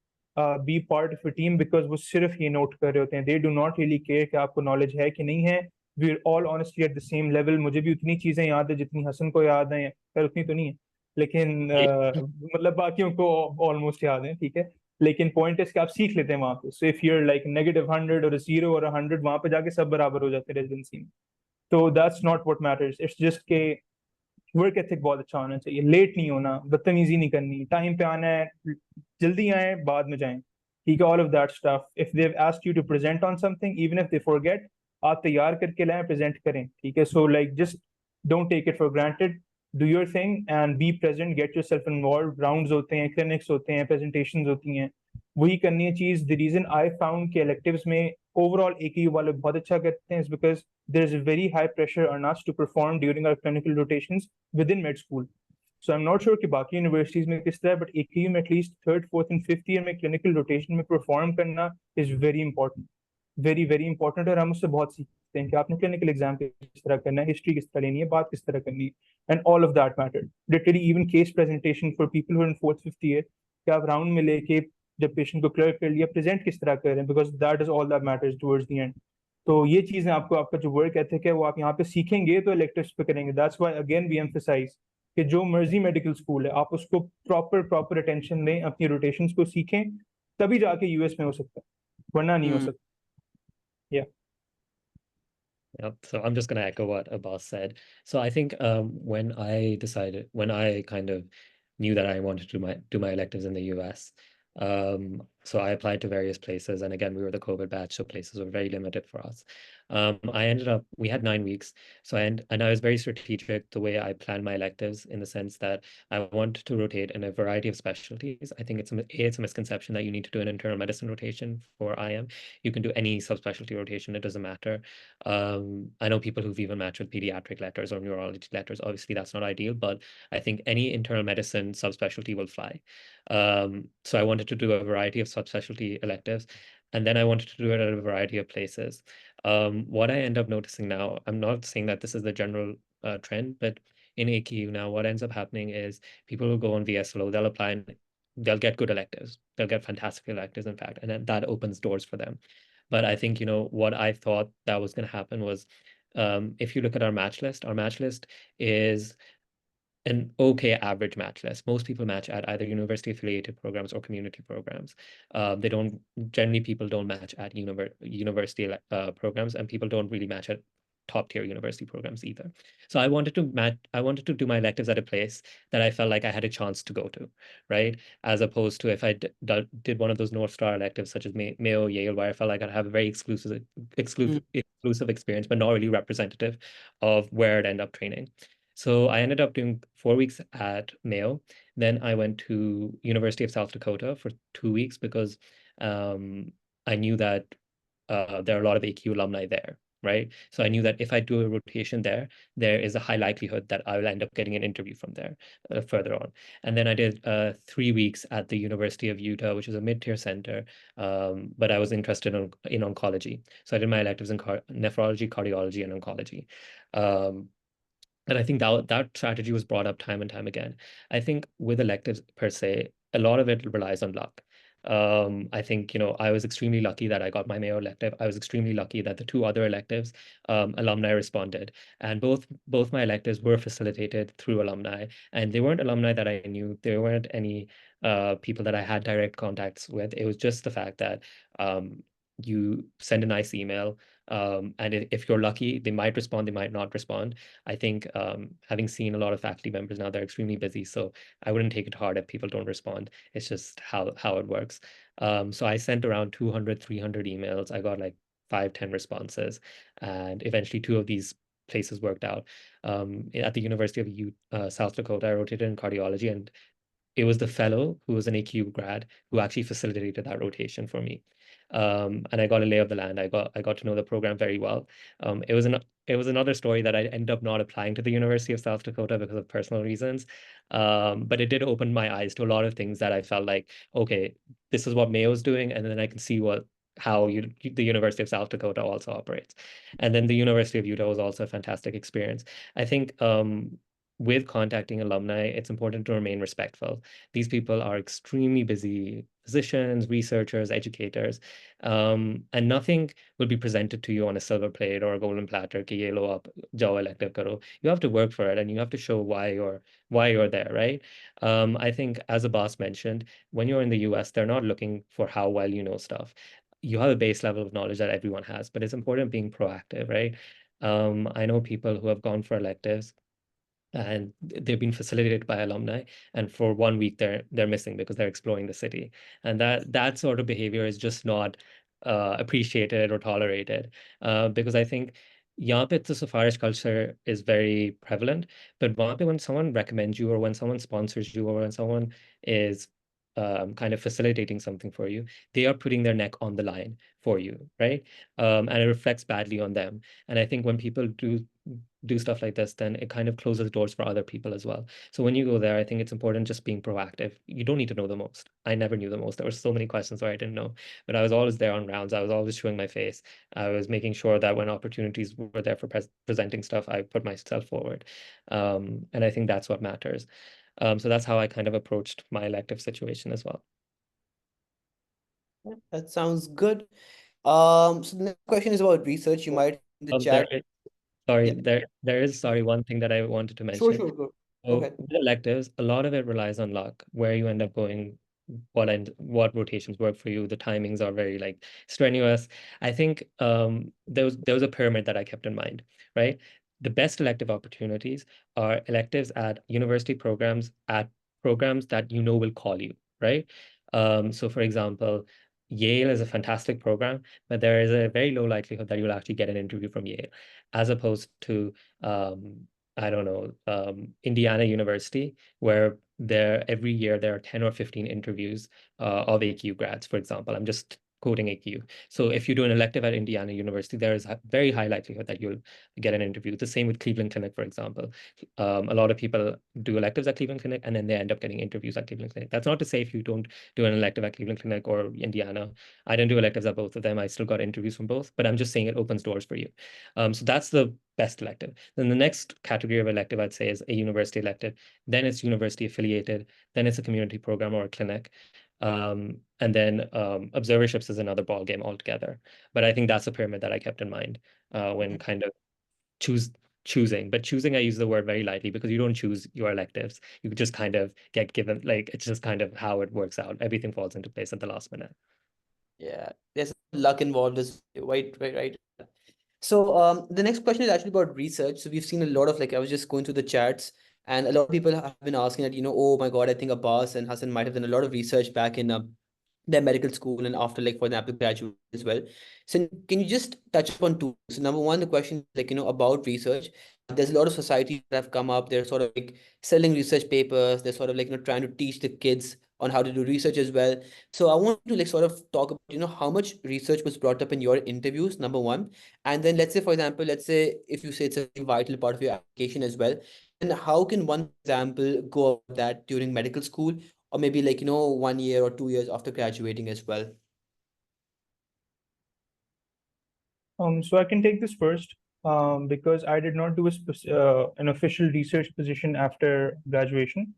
Be part of a team, because वो सिर्फ ये note कर रहे होते हैं. They do not really care कि आपको knowledge है कि नहीं है. we're all honestly at the same level. मुझे भी उतनी चीजें याद है जितनी हसन को याद है, पर उतनी तो नहीं है, लेकिन मतलब बाकियों को ऑलमोस्ट याद है, ठीक है। लेकिन पॉइंट है कि आप सीख लेते हैं वहां पे। सो इफ यूर लाइक -100 और 0 और 100, वहां पे जाके सब बराबर हो जाते हैं रेजिडेंसी में। तो that's not what matters, it's just के वर्क एथिक बहुत अच्छा होना चाहिए, लेट नहीं होना, बदतमीजी नहीं करनी, टाइम पे आना है, जल्दी आए बाद में जाएं, ठीक है। All of that stuff, if they ask you to present on something, even if they forget, आप तैयार करके लाएं, प्रेजेंट करें, ठीक है। So like just don't take it for granted, do your thing and be present, get yourself involve. Rounds होते हैं, clinics होते हैं, प्रेजेंटेशन होती हैं, वही करनी है चीज। द रीजन आई फाउंड के electives में ओवरऑल AKU वाले बहुत अच्छा करते हैं is because there is a very high pressure on us to perform during our clinical rotations within med school. So I'm not sure कि बाकी यूनिवर्सिटीज में किस तरह, but AKU में at least third fourth and fifth year में clinical rotation में perform करना is very important, very very important. और हम उससे बहुत सीखते हैं कि आपने क्लिनिकल एग्जाम किस तरह करना है, हिस्ट्री किस तरह लेनी है, बात किस तरह करनी है, and all of that matter literally. Even case presentation for people who in fourth fifth year, कि आप राउंड में लेके जब पेशेंट को क्लियर कर लिया, प्रेजेंट किस तरह कर रहे हैं, because that is all that matters towards the end. तो ये चीजें आपको, आपका जो वर्क एथिक है वो आप यहाँ पे सीखेंगे तो इलेक्टिव्स पे करेंगे। That's why again we emphasize कि जो मर्जी मेडिकल स्कूल है, आप उसको प्रॉपर प्रॉपर अटेंशन दें, अपनी रोटेशंस को सीखें, तभी जाके यूएस में हो सकता है, वरना नहीं हो Hmm. सकता। या Yep. So I'm just going to echo what Abbas said. So I think when I kind of knew that I wanted to do my electives in the US, so I applied to various places, and again, we were the COVID batch, so places were very limited for us. We had 9 weeks, and I was very strategic the way I planned my electives, in the sense that I wanted to rotate in a variety of specialties. I think it's a misconception that you need to do an internal medicine rotation for IM. You can do any subspecialty rotation, it doesn't matter. I know people who've even matched with pediatric letters or neurology letters. Obviously, that's not ideal, but I think any internal medicine subspecialty will fly. So I wanted to do a variety of subspecialty electives, and then I wanted to do it at a variety of places. What I end up noticing now, I'm not saying that this is the general trend, but in AKU now, what ends up happening is people will go on VSLO, they'll apply and they'll get good electives. They'll get fantastic electives, in fact, and then that opens doors for them. But I think, what I thought that was going to happen was, if you look at our match list is an okay average match list. Most people match at either university affiliated programs or community programs. They don't generally people don't match at university programs, and people don't really match at top tier university programs either. So I wanted to do my electives at a place that I felt like I had a chance to go to, right? As opposed to if I did one of those North Star electives such as Mayo, Yale, where I felt like I'd have a very Hmm. exclusive experience, but not really representative of where I'd end up training. So I ended up doing 4 weeks at Mayo. Then I went to University of South Dakota for 2 weeks because I knew that there are a lot of AQ alumni there, right? So I knew that if I do a rotation there, there is a high likelihood that I will end up getting an interview from there further on. And then I did 3 weeks at the University of Utah, which is a mid-tier center, but I was interested in oncology. So I did my electives in nephrology, cardiology, and oncology. And I think that strategy was brought up time and time again. I think with electives per se, a lot of it relies on luck. I think, I was extremely lucky that I got my Mayo elective. I was extremely lucky that the two other electives, alumni responded. And both my electives were facilitated through alumni. And they weren't alumni that I knew. There weren't any people that I had direct contacts with. It was just the fact that you send a nice email. And if you're lucky, they might respond, they might not respond. I think having seen a lot of faculty members now, they're extremely busy. So I wouldn't take it hard if people don't respond. It's just how it works. So I sent around 200, 300 emails. I got like 5, 10 responses. And eventually 2 of these places worked out. At the University of South Dakota, I rotated in cardiology, and it was the fellow who was an AQ grad who actually facilitated that rotation for me. And I got a lay of the land. I got to know the program very well. It was another story that I ended up not applying to the University of South Dakota because of personal reasons. But it did open my eyes to a lot of things that I felt like, okay, this is what Mayo's doing, and then I can see how the University of South Dakota also operates. And then the University of Utah was also a fantastic experience. I think with contacting alumni, it's important to remain respectful. These people are extremely busy physicians, researchers, educators, and nothing will be presented to you on a silver plate or a golden platter. Ki ye lo aap jao elective karo. You have to work for it, and you have to show why you're there, right? I think, as Abbas mentioned, when you're in the US, they're not looking for how well you know stuff. You have a base level of knowledge that everyone has, but it's important being proactive, right? I know people who have gone for electives and they've been facilitated by alumni, and for 1 week they're missing because they're exploring the city, and that sort of behavior is just not appreciated or tolerated, because I think यहाँ पे the safarish culture is very prevalent, but वहाँ पे when someone recommends you or when someone sponsors you or when someone is kind of facilitating something for you, they are putting their neck on the line for you, right? And it reflects badly on them. And I think when people do stuff like this, then it kind of closes doors for other people as well. So when you go there, I think it's important just being proactive. You don't need to know the most. I never knew the most. There were so many questions where I didn't know, but I was always there on rounds. I was always showing my face. I was making sure that when opportunities were there for presenting stuff, I put myself forward. And I think that's what matters. So that's how I kind of approached my elective situation as well. Yeah, that sounds good. So the next question is about research. You might in the chat. Sorry, Yeah, there is one thing that I wanted to sure, mention. sure, go. Go So ahead. with electives, a lot of it relies on luck, where you end up going, what rotations work for you. The timings are very like strenuous. I think there was a pyramid that I kept in mind, right? The best elective opportunities are electives at university programs, at programs that you know will call you, right? So for example, Yale is a fantastic program, but there is a very low likelihood that you'll actually get an interview from Yale, as opposed to I don't know, Indiana University, where every year there are 10 or 15 interviews of AQ grads, for example. I'm just quoting AQ. So if you do an elective at Indiana University, there is a very high likelihood that you'll get an interview. The same with Cleveland Clinic, for example. A lot of people do electives at Cleveland Clinic and then they end up getting interviews at Cleveland Clinic. That's not to say if you don't do an elective at Cleveland Clinic or Indiana. I didn't do electives at both of them. I still got interviews from both, but I'm just saying it opens doors for you. So that's the best elective. Then the next category of elective, I'd say, is a university elective. Then it's university affiliated. Then it's a community program or a clinic. And then observerships is another ball game altogether. But I think that's a pyramid that I kept in mind when kind of choosing. But choosing, I use the word very lightly because you don't choose your electives. You just kind of get given, like, it's just kind of how it works out. Everything falls into place at the last minute. Yeah, there's luck involved as right, right, right. So the next question is actually about research. So we've seen a lot of like I was just going through the chats, and a lot of people have been asking that, oh my God, I think Abbas and Hassan might have done a lot of research back in their medical school and after, like, for example, graduate as well. So can you just touch upon two? So number one, the question is like, about research. There's a lot of societies that have come up. They're sort of like selling research papers. They're sort of like, trying to teach the kids on how to do research as well. So I want to like sort of talk about, how much research was brought up in your interviews, number one. And then let's say, for example, let's say if you say it's a very vital part of your application as well, then how can one, for example, go about that during medical school or maybe like, 1 year or 2 years after graduating as well? So I can take this first, because I did not do an official research position after graduation.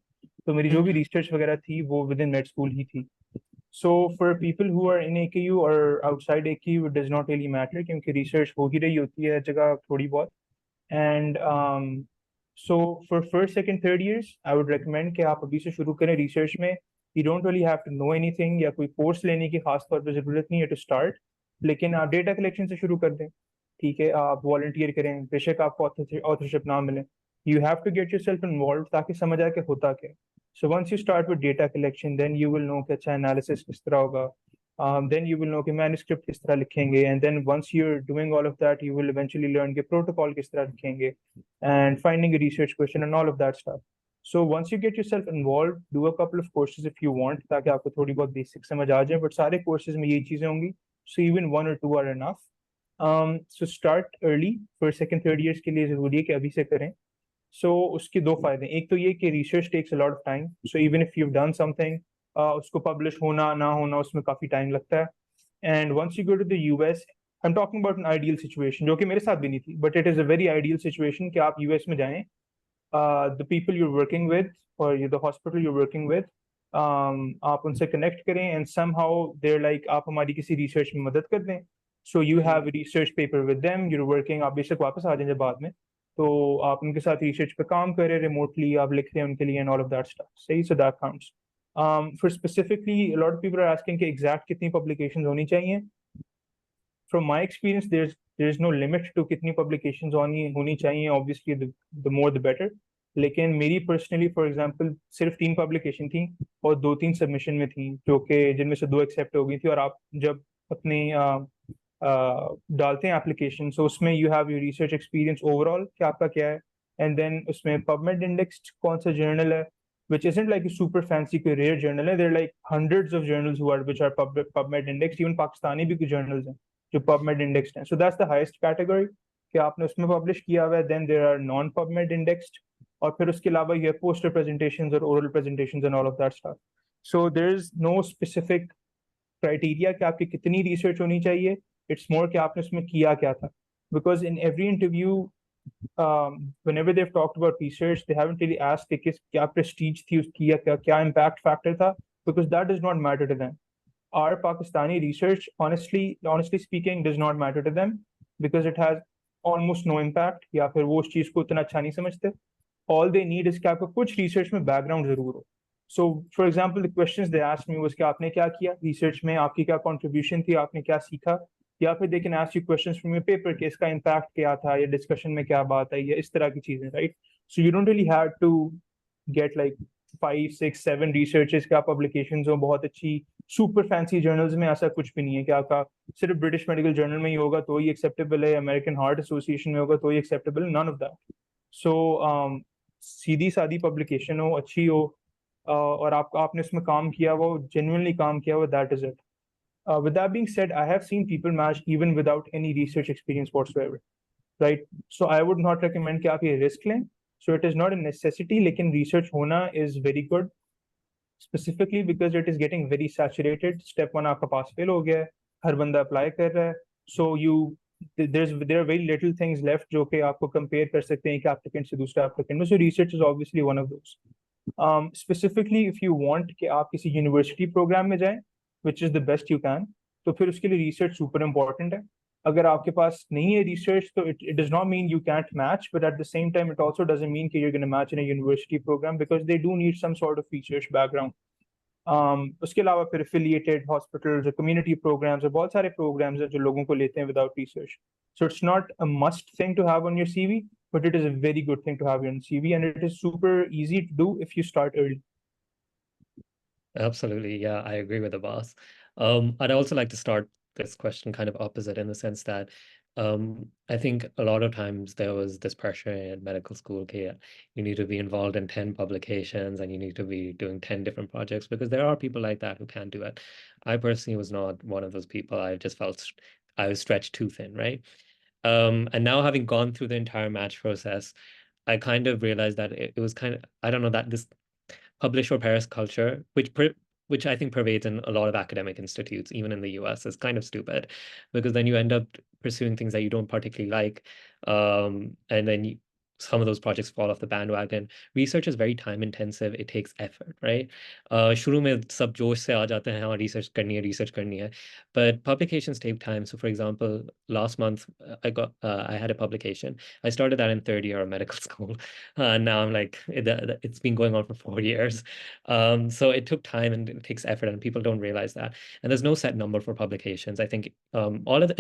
So मेरी जो भी research वगैरह थी वो within med school ही थी. So for people who are in AKU or outside AKU, it does not really matter क्योंकि research हो ही रही होती है हर जगह थोड़ी बहुत. And so for first, second, third years, I would recommend कि आप अभी से शुरू करें research में. You don't really have to know anything या कोई course लेने की खास तौर पे ज़रूरत नहीं है to start. लेकिन आप डेटा कलेक्शन से शुरू कर दें. ठीक है, आप वॉलंटियर करें, बेशक आपको ऑथरशिप ना मिले. You have to get yourself involved ताकि समझ आए कि होता क्या. So once you start with data collection, then you will know कि अच्छा analysis किस तरह होगा. Then you will know कि manuscript किस तरह लिखेंगे, and then once you're doing all of that, you will eventually learn कि protocol किस तरह लिखेंगे, and finding a research question and all of that stuff. So once you get yourself involved, do a couple of courses if you want, ताकि आपको थोड़ी बहुत basic समझ आ जाए. But सारे courses में ये चीजें होंगी, so even 1 or 2 are enough. So start early. First, second, third years के लिए जरूरी है कि अभी से करें. So उसके दो फायदे. एक तो ये कि research takes a lot of time. So even if you've done something, उसको publish होना ना होना उसमें काफी time लगता है. And once you go to the US, I'm talking about an ideal situation जो कि मेरे साथ भी नहीं थी, but it is a very ideal situation कि आप US में जाएं. the people you're working with or the hospital you're working with, आप उनसे connect करें and somehow they're like आप हमारी किसी research में मदद कर दें. So you have a research paper with them, you're working, आप बेशक वापस आ जाएंगे बाद में, तो आप उनके साथ research पे काम कर रहे हैं remotely, आप लिख रहे हैं उनके लिए and all of that stuff. सही, so that counts. For specifically, a lot of people are asking कि exact कितनी publications होनी चाहिए. From my experience, there's no limit to कितनी publications होनी चाहिए. Obviously, the more the better. लेकिन मेरी पर्सनली फॉर एग्जांपल सिर्फ 3 पब्लिकेशन थी और 2-3 सबमिशन में थी, जो कि जिनमें से 2 एक्सेप्ट हो गई थी. और आप जब अपने डालते हैं एप्लीकेशन, सो उसमें you have your research experience overall कि आपका क्या है, एंड देन उसमें पबमेड इंडेक्स्ड कौन सा जर्नल है, which isn't like a super fancy कोई rare journal है. There are like hundreds of journals which are PubMed indexed. Even Pakistani भी कुछ journals हैं जो PubMed indexed हैं. So that's the highest category कि आपने उसमें publish किया हुआ है. Then there are non-PubMed indexed, और फिर उसके अलावा ये poster presentations और oral presentations and all of that stuff. So there's no specific criteria कि आपकी कितनी research होनी चाहिए. It's more कि आपने उसमें किया क्या था. Because in every interview, whenever they've talked about research, they haven't really asked कि क्या prestige थी उसकी या क्या impact factor था, because that does not matter to them. Our Pakistani research, honestly speaking, does not matter to them because it has almost no impact, या फिर वो उस चीज को उतना अच्छा नहीं समझते. All they need is कि आपको कुछ research में background जरूर हो. So, for example, the questions they asked me was कि आपने क्या किया research में, आपकी क्या contribution थी, आपने क्या सीखा, या फिर they can ask you questions from your paper कि इसका impact क्या था, या discussion में क्या बात है, या इस तरह की चीजें, right? So you don't really have to get like 5, 6, 7 researches का publications हो बहुत अच्छी super fancy journals में. ऐसा कुछ भी नहीं है कि आपका सिर्फ British Medical Journal में ही होगा तो ही acceptable है, American Heart Association में होगा तो ही acceptable, none of that. So सीधी सादी publication हो, अच्छी हो, और आपने उसमें काम किया वो genuinely काम किया वो, that is it. With that being said, I have seen people match even without any research experience whatsoever, right? So I would not recommend कि आप ये risk लें. So it is not a necessity, लेकिन research होना is very good, specifically because it is getting very saturated. Step 1 आपका pass fail हो गया है, हर बंदा apply कर रहा है. So there are very little things left जो कि आपको compare कर सकते हैं कि applicant से दूसरा applicant में. So research is obviously one of those. Specifically if you want कि आप किसी university program में जाएं, which is the best you can, तो फिर उसके लिए research super important है. अगर आपके पास नहीं है research, तो it does not mean you can't match, but at the same time it also doesn't mean कि you're going to match in a university program, because they do need some sort of research background. उसके अलावा फिर affiliated hospitals और community programs और बहुत सारे programs हैं जो लोगों को लेते हैं without research. So it's not a must thing to have on your CV, but it is a very good thing to have on your CV, and it is super easy to do if you start early. Absolutely. Yeah, I agree with the boss. I'd also like to start this question kind of opposite, in the sense that I think a lot of times there was this pressure in medical school, okay, you need to be involved in 10 publications and you need to be doing 10 different projects, because there are people like that who can't do it. I personally was not one of those people. I just felt I was stretched too thin, right? And now, having gone through the entire match process, I kind of realized that it was kind of, I don't know, that this publish or perish culture, which I think pervades in a lot of academic institutes, even in the US, is kind of stupid, because then you end up pursuing things that you don't particularly like, and then some of those projects fall off the bandwagon. Research is very time intensive. It takes effort, right? शुरू में सब जोश से आ जाते हैं, हाँ research करनी है, but publications take time. So for example, last month I had a publication. I started that in third year of medical school. Now I'm like, it's been going on for 4 years. So it took time and it takes effort, and people don't realize that. And there's no set number for publications. I think all of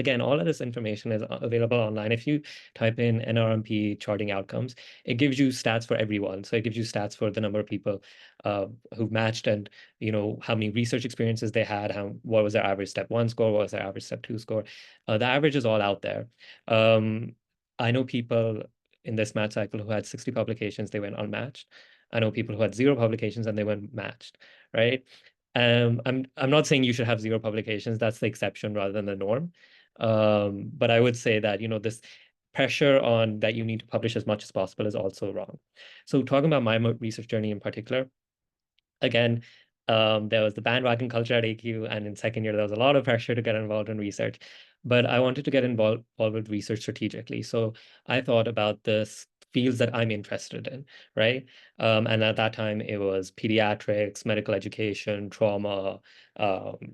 this information is available online. If you type in NRMP charting outcomes, it gives you stats for everyone. So it gives you stats for the number of people who've matched, and how many research experiences they had, what was their average step 1 score, what was their average step 2 score. The average is all out there. I know people in this match cycle who had 60 publications, they went unmatched. I know people who had 0 publications and they went matched, right? I'm not saying you should have 0 publications. That's the exception rather than the norm. But I would say that, this pressure on that you need to publish as much as possible is also wrong. So talking about my research journey in particular, again, there was the bandwagon culture at AQ, and in second year, there was a lot of pressure to get involved in research. But I wanted to get involved with research strategically. So I thought about this fields that I'm interested in, right? And at that time, it was pediatrics, medical education, trauma.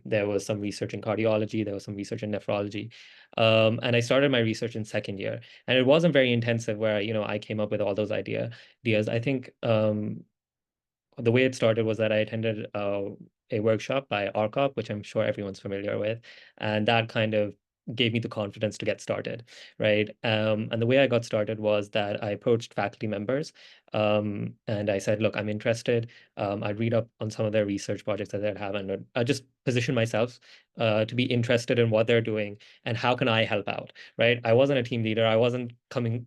There was some research in cardiology. There was some research in nephrology. And I started my research in second year. And it wasn't very intensive where, I came up with all those ideas. I think the way it started was that I attended a workshop by RCOP, which I'm sure everyone's familiar with. And that kind of gave me the confidence to get started, right? And the way I got started was that I approached faculty members and I said, look, I'm interested. I'd read up on some of their research projects that they'd have, and I just position myself to be interested in what they're doing and how can I help out, right? I wasn't a team leader. I wasn't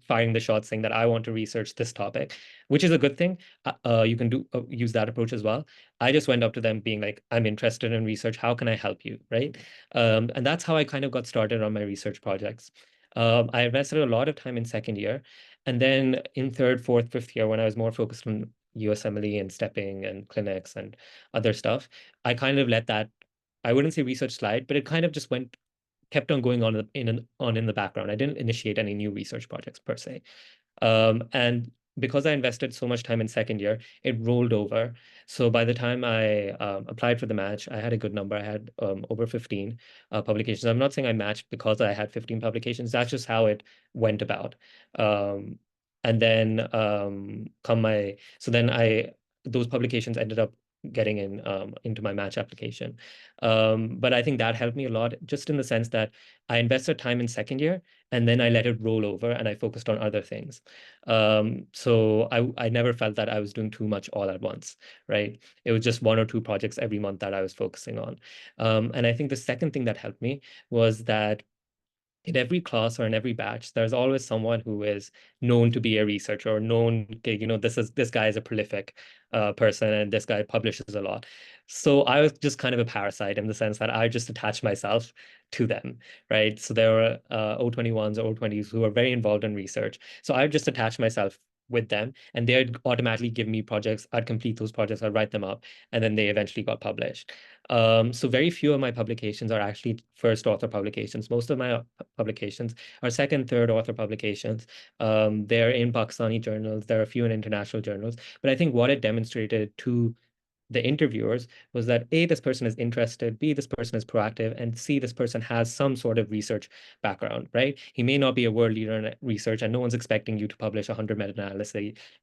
firing the shot saying that I want to research this topic, which is a good thing. You can use that approach as well. I just went up to them being like, I'm interested in research. How can I help you, right? And that's how I kind of got started on my research projects. I invested a lot of time in second year. And then in third, fourth, fifth year, when I was more focused on USMLE and stepping and clinics and other stuff, I kind of let that, I wouldn't say research slide, but it kind of just kept on going on in the background. I didn't initiate any new research projects per se. And because I invested so much time in second year, it rolled over. So by the time I applied for the match, I had a good number. I had over 15 publications. I'm not saying I matched because I had 15 publications. That's just how it went about. And then those publications ended up getting into my match application. But I think that helped me a lot, just in the sense that I invested time in second year and then I let it roll over and I focused on other things. So I never felt that I was doing too much all at once, right? It was just one or two projects every month that I was focusing on. And I think the second thing that helped me was that in every class or in every batch, there's always someone who is known to be a researcher or known, this guy is a prolific person and this guy publishes a lot. So I was just kind of a parasite in the sense that I just attached myself to them, right? So there were O21s or O20s who were very involved in research. So I just attached myself with them and they'd automatically give me projects. I'd complete those projects, I'd write them up, and then they eventually got published. So very few of my publications are actually first author publications. Most of my publications are second, third author publications. They're in Pakistani journals. There are a few in international journals. But I think what it demonstrated to the interviewers was that A, this person is interested, B, this person is proactive, and C, this person has some sort of research background, right? He may not be a world leader in research, and no one's expecting you to publish 100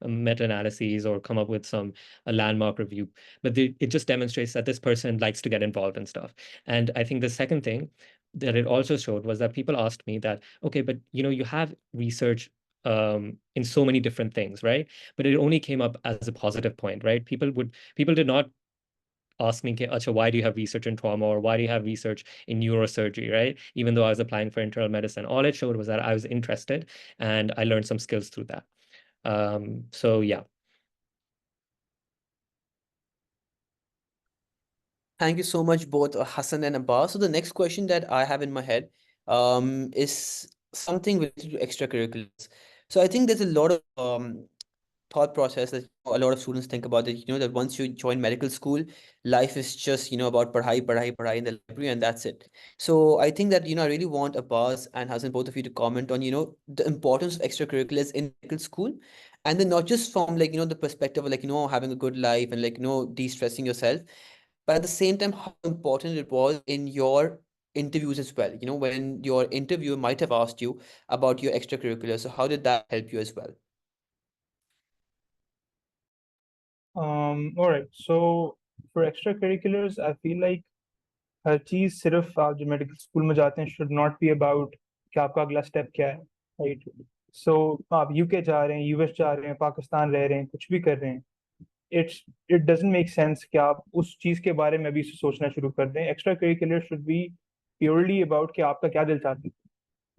meta-analyses or come up with a landmark review. But it just demonstrates that this person likes to get involved in stuff. And I think the second thing that it also showed was that people asked me that, okay, but you have research in so many different things, right? But it only came up as a positive point, right? People did not ask me, Acha, why do you have research in trauma, or why do you have research in neurosurgery, right? Even though I was applying for internal medicine, all it showed was that I was interested and I learned some skills through that. So yeah. Thank you so much, both Hassan and Abbas. So the next question that I have in my head is something related to extracurriculars. So I think there's a lot of thought process that a lot of students think about, that that once you join medical school, life is just about padhai in the library, and that's it. So I think that I really want Abbas and Hassan, both of you, to comment on the importance of extracurriculars in medical school, and then not just from the perspective of having a good life and de-stressing yourself, but at the same time how important it was in your interviews as well, when your interviewer might have asked you about your extracurriculars. So how did that help you as well? All right. So for extracurriculars, I feel like हर चीज सिर्फ आप जो medical school में जाते हैं should not be about कि आपका अगला स्टेप क्या है, राइट? सो आप यूके जा रहे हैं, यूएस जा रहे हैं, पाकिस्तान रह रहे हैं, कुछ भी कर रहे हैं, इट डजंट मेक सेंस कि आप उस चीज के बारे में अभी से सोचना शुरू कर दें. Extracurricular should be purely about कि आपका क्या दिल चाहता है,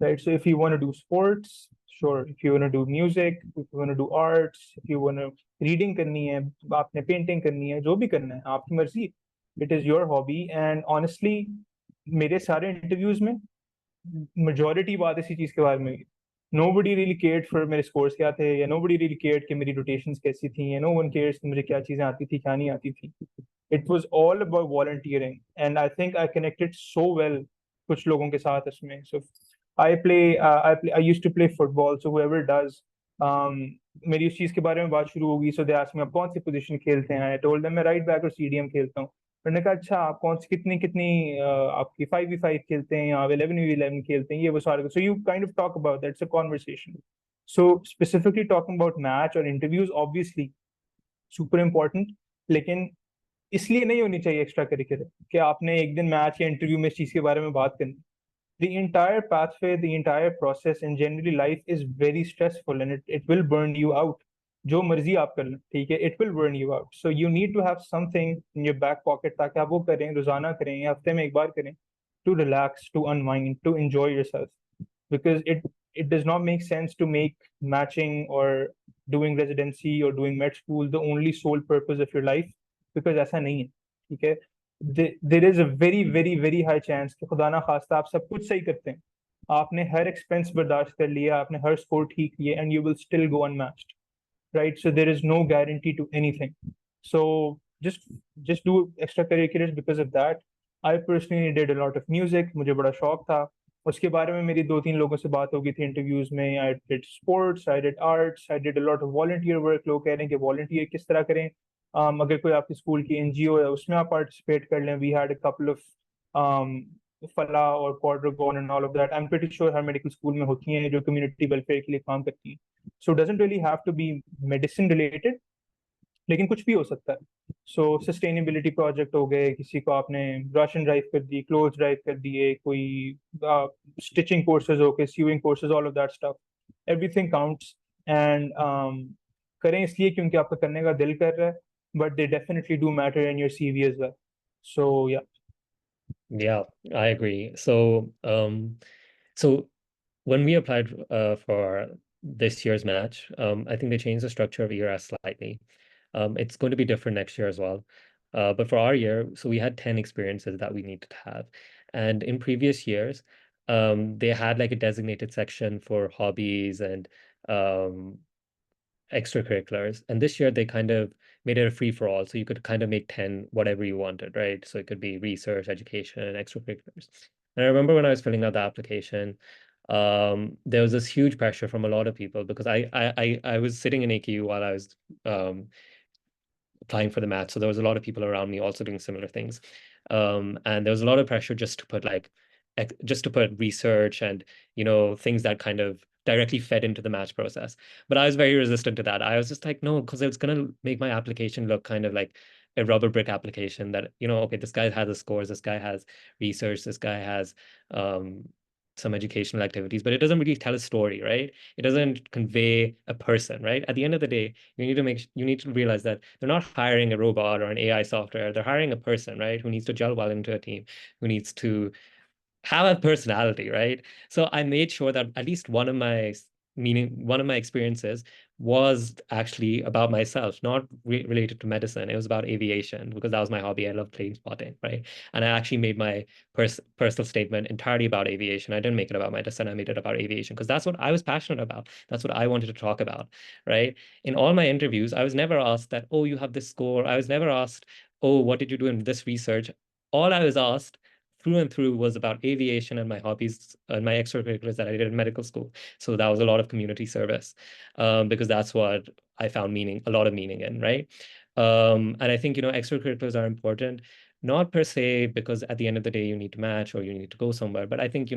right? So if you want to do sports, sure. If you want to do music, if you want to do arts, if you want to reading करनी है, आपने painting करनी है, जो भी करना है आपकी मर्जी, it is your hobby. And honestly मेरे सारे इंटरव्यूज में मेजॉरिटी बात इसी चीज के बारे में हुई. Nobody really cared for मेरे स्कोर्स क्या थे, या nobody really cared कि मेरी रोटेशंस कैसी थी, या no one cares कि मुझे क्या चीजें आती थी, क्या नहीं आती थी. It was all about volunteering, and I think I connected so well कुछ लोगों के साथ इसमें. So I used to play football, so whoever does मेरी उस चीज़ के बारे में बात शुरू होगी। सो दे आस्क्ड मी, आप कौन सी पोजीशन खेलते हैं? आई टोल्ड देम मैं राइट बैक और सीडीएम खेलता हूँ। उन्होंने कहा अच्छा, आप कौन सी कितनी कितनी आपकी 5v5 खेलते हैं या आप 11v11 खेलते हैं, ये वो सारे। So you kind of talk about that's a conversation. So specifically talking about match और इंटरव्यूज ऑब्वियसली सुपर इम्पोर्टेंट, लेकिन इसलिए नहीं होनी चाहिए एक्स्ट्रा करिकुलर कि आपने एक दिन मैच या इंटरव्यू में इस चीज़ के बारे में बात करनी। The entire pathway, the entire process, and generally life is very stressful and it will burn you out. जो मर्जी आप कर लें, ठीक है, it will burn you out. So you need to have something in your back pocket ताकि आप वो करें, रोजाना करें या हफ्ते में एक बार करें, to relax, to unwind, to enjoy yourself. Because it does not make sense to make matching or doing residency or doing med school the only sole purpose of your life, because ऐसा नहीं है, ठीक है। There is a very very very high chance कि खुदा ना खास्ता आप सब कुछ सही करते हैं, आपने हर एक्सपेंस बर्दाश्त कर लिया, आपने हर स्कोर ठीक किए, and you will still go unmatched, right? So there is no guarantee to anything. So just just do extracurriculars because of that. I personally did a lot of music, मुझे बड़ा शौक था, उसके बारे में मेरी 2-3 लोगों से बात हो गई थी इंटरव्यूज में। I did sports, I did arts, I did a lot of volunteer work. लोग कह रहे हैं कि वॉलंटियर किस तरह करें। अगर कोई आपकी स्कूल की एनजीओ है उसमें आप पार्टिसिपेट कर लें। We had a couple of फला और क्वाड्रागॉन and all of that. I am pretty sure हर मेडिकल स्कूल में होती हैं जो कम्युनिटी वेलफेयर के लिए काम करती हैं। So doesn't really have to be medicine related, लेकिन कुछ भी हो सकता है। सो सस्टेनेबिलिटी प्रोजेक्ट हो गए, किसी को आपने राशन ड्राइव कर दी, क्लोथ ड्राइव कर दिए, कोई स्टिचिंग कोर्सेज हो गए, sewing courses, all of that stuff, everything counts. And करें इसलिए क्योंकि आपका करने का दिल कर रहा है, but they definitely do matter in your CV as well. So yeah Yeah, I agree. So when we applied for this year's match, I think they changed the structure of ERS slightly. It's going to be different next year as well. But for our year, so we had 10 experiences that we needed to have. And in previous years, they had like a designated section for hobbies and um, extracurriculars. And this year they kind of made it a free for all. So you could kind of make 10 whatever you wanted, right? So it could be research, education, extracurriculars. And I remember when I was filling out the application, there was this huge pressure from a lot of people because I was sitting in AKU while I was applying for the match. So there was a lot of people around me also doing similar things. And there was a lot of pressure just to put just to put research and, things that kind of directly fed into the match process. But I was very resistant to that. I was just like, no, because it's going to make my application look kind of like a rubber brick application that, okay, this guy has the scores, this guy has research, this guy has some educational activities, but it doesn't really tell a story, right? It doesn't convey a person, right? At the end of the day, you need to realize that they're not hiring a robot or an AI software. They're hiring a person, right? Who needs to gel well into a team, who needs to have a personality, right? So I made sure that at least one of my experiences was actually about myself, not related to medicine. It was about aviation because that was my hobby. I love plane spotting, right? And I actually made my personal statement entirely about aviation. I didn't make it about medicine. I made it about aviation because that's what I was passionate about. That's what I wanted to talk about, right? In all my interviews, I was never asked that, oh, you have this score. I was never asked, oh, what did you do in this research? All I was asked through and through was about aviation and my hobbies and my extracurriculars that I did in medical school. So that was a lot of community service, because that's what I found a lot of meaning in, right? And I think, extracurriculars are important, not per se because at the end of the day you need to match or you need to go somewhere, but I think,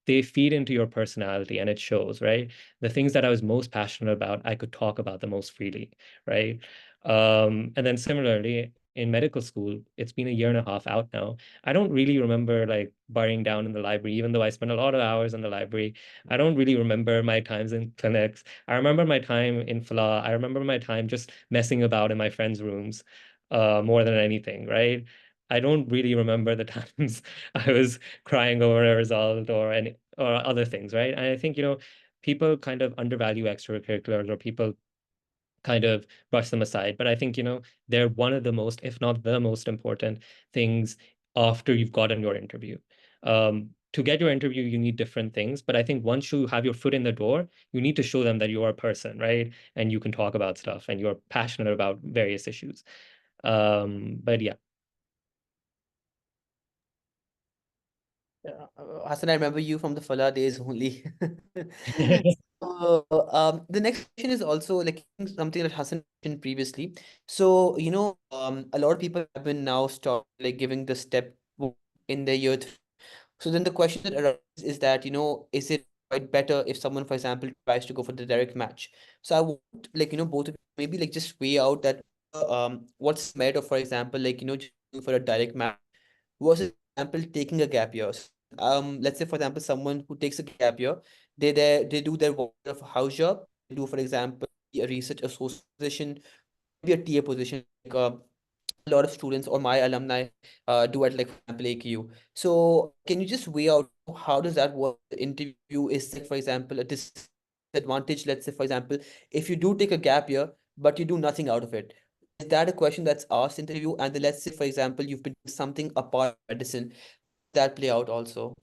they feed into your personality and it shows, right? The things that I was most passionate about, I could talk about the most freely, right? And then similarly, in medical school, it's been a year and a half out now. I don't really remember like burying down in the library, even though I spent a lot of hours in the library. I don't really remember my times in clinics. I remember my time in FLA. I remember my time just messing about in my friends' rooms, more than anything, right? I don't really remember the times I was crying over a result or other things, right? And I think, people kind of undervalue extracurriculars or people kind of brush them aside. But I think, they're one of the most, if not the most important things after you've gotten your interview. To get your interview, you need different things. But I think once you have your foot in the door, you need to show them that you're a person, right? And you can talk about stuff and you're passionate about various issues. But yeah. Hassan, I remember you from the Fala days only. The next question is also like something that Hassan mentioned previously. So, a lot of people have been now start like giving the step in their year three. So then the question that arises is that, is it quite better if someone, for example, tries to go for the direct match? So I want like, both of you maybe like just weigh out that what's merit of, for example, like, just going for a direct match versus, for example, taking a gap year. So, let's say, for example, someone who takes a gap year, they do their work of a house job, they do, for example, a research associate position, maybe a TA position, like a lot of students or my alumni do at like for example AQ. So can you just weigh out how does that work? The interview is like for example a disadvantage. Let's say for example, if you do take a gap year but you do nothing out of it, is that a question that's asked in the interview? And then let's say for example you've been doing something apart from medicine, that play out also.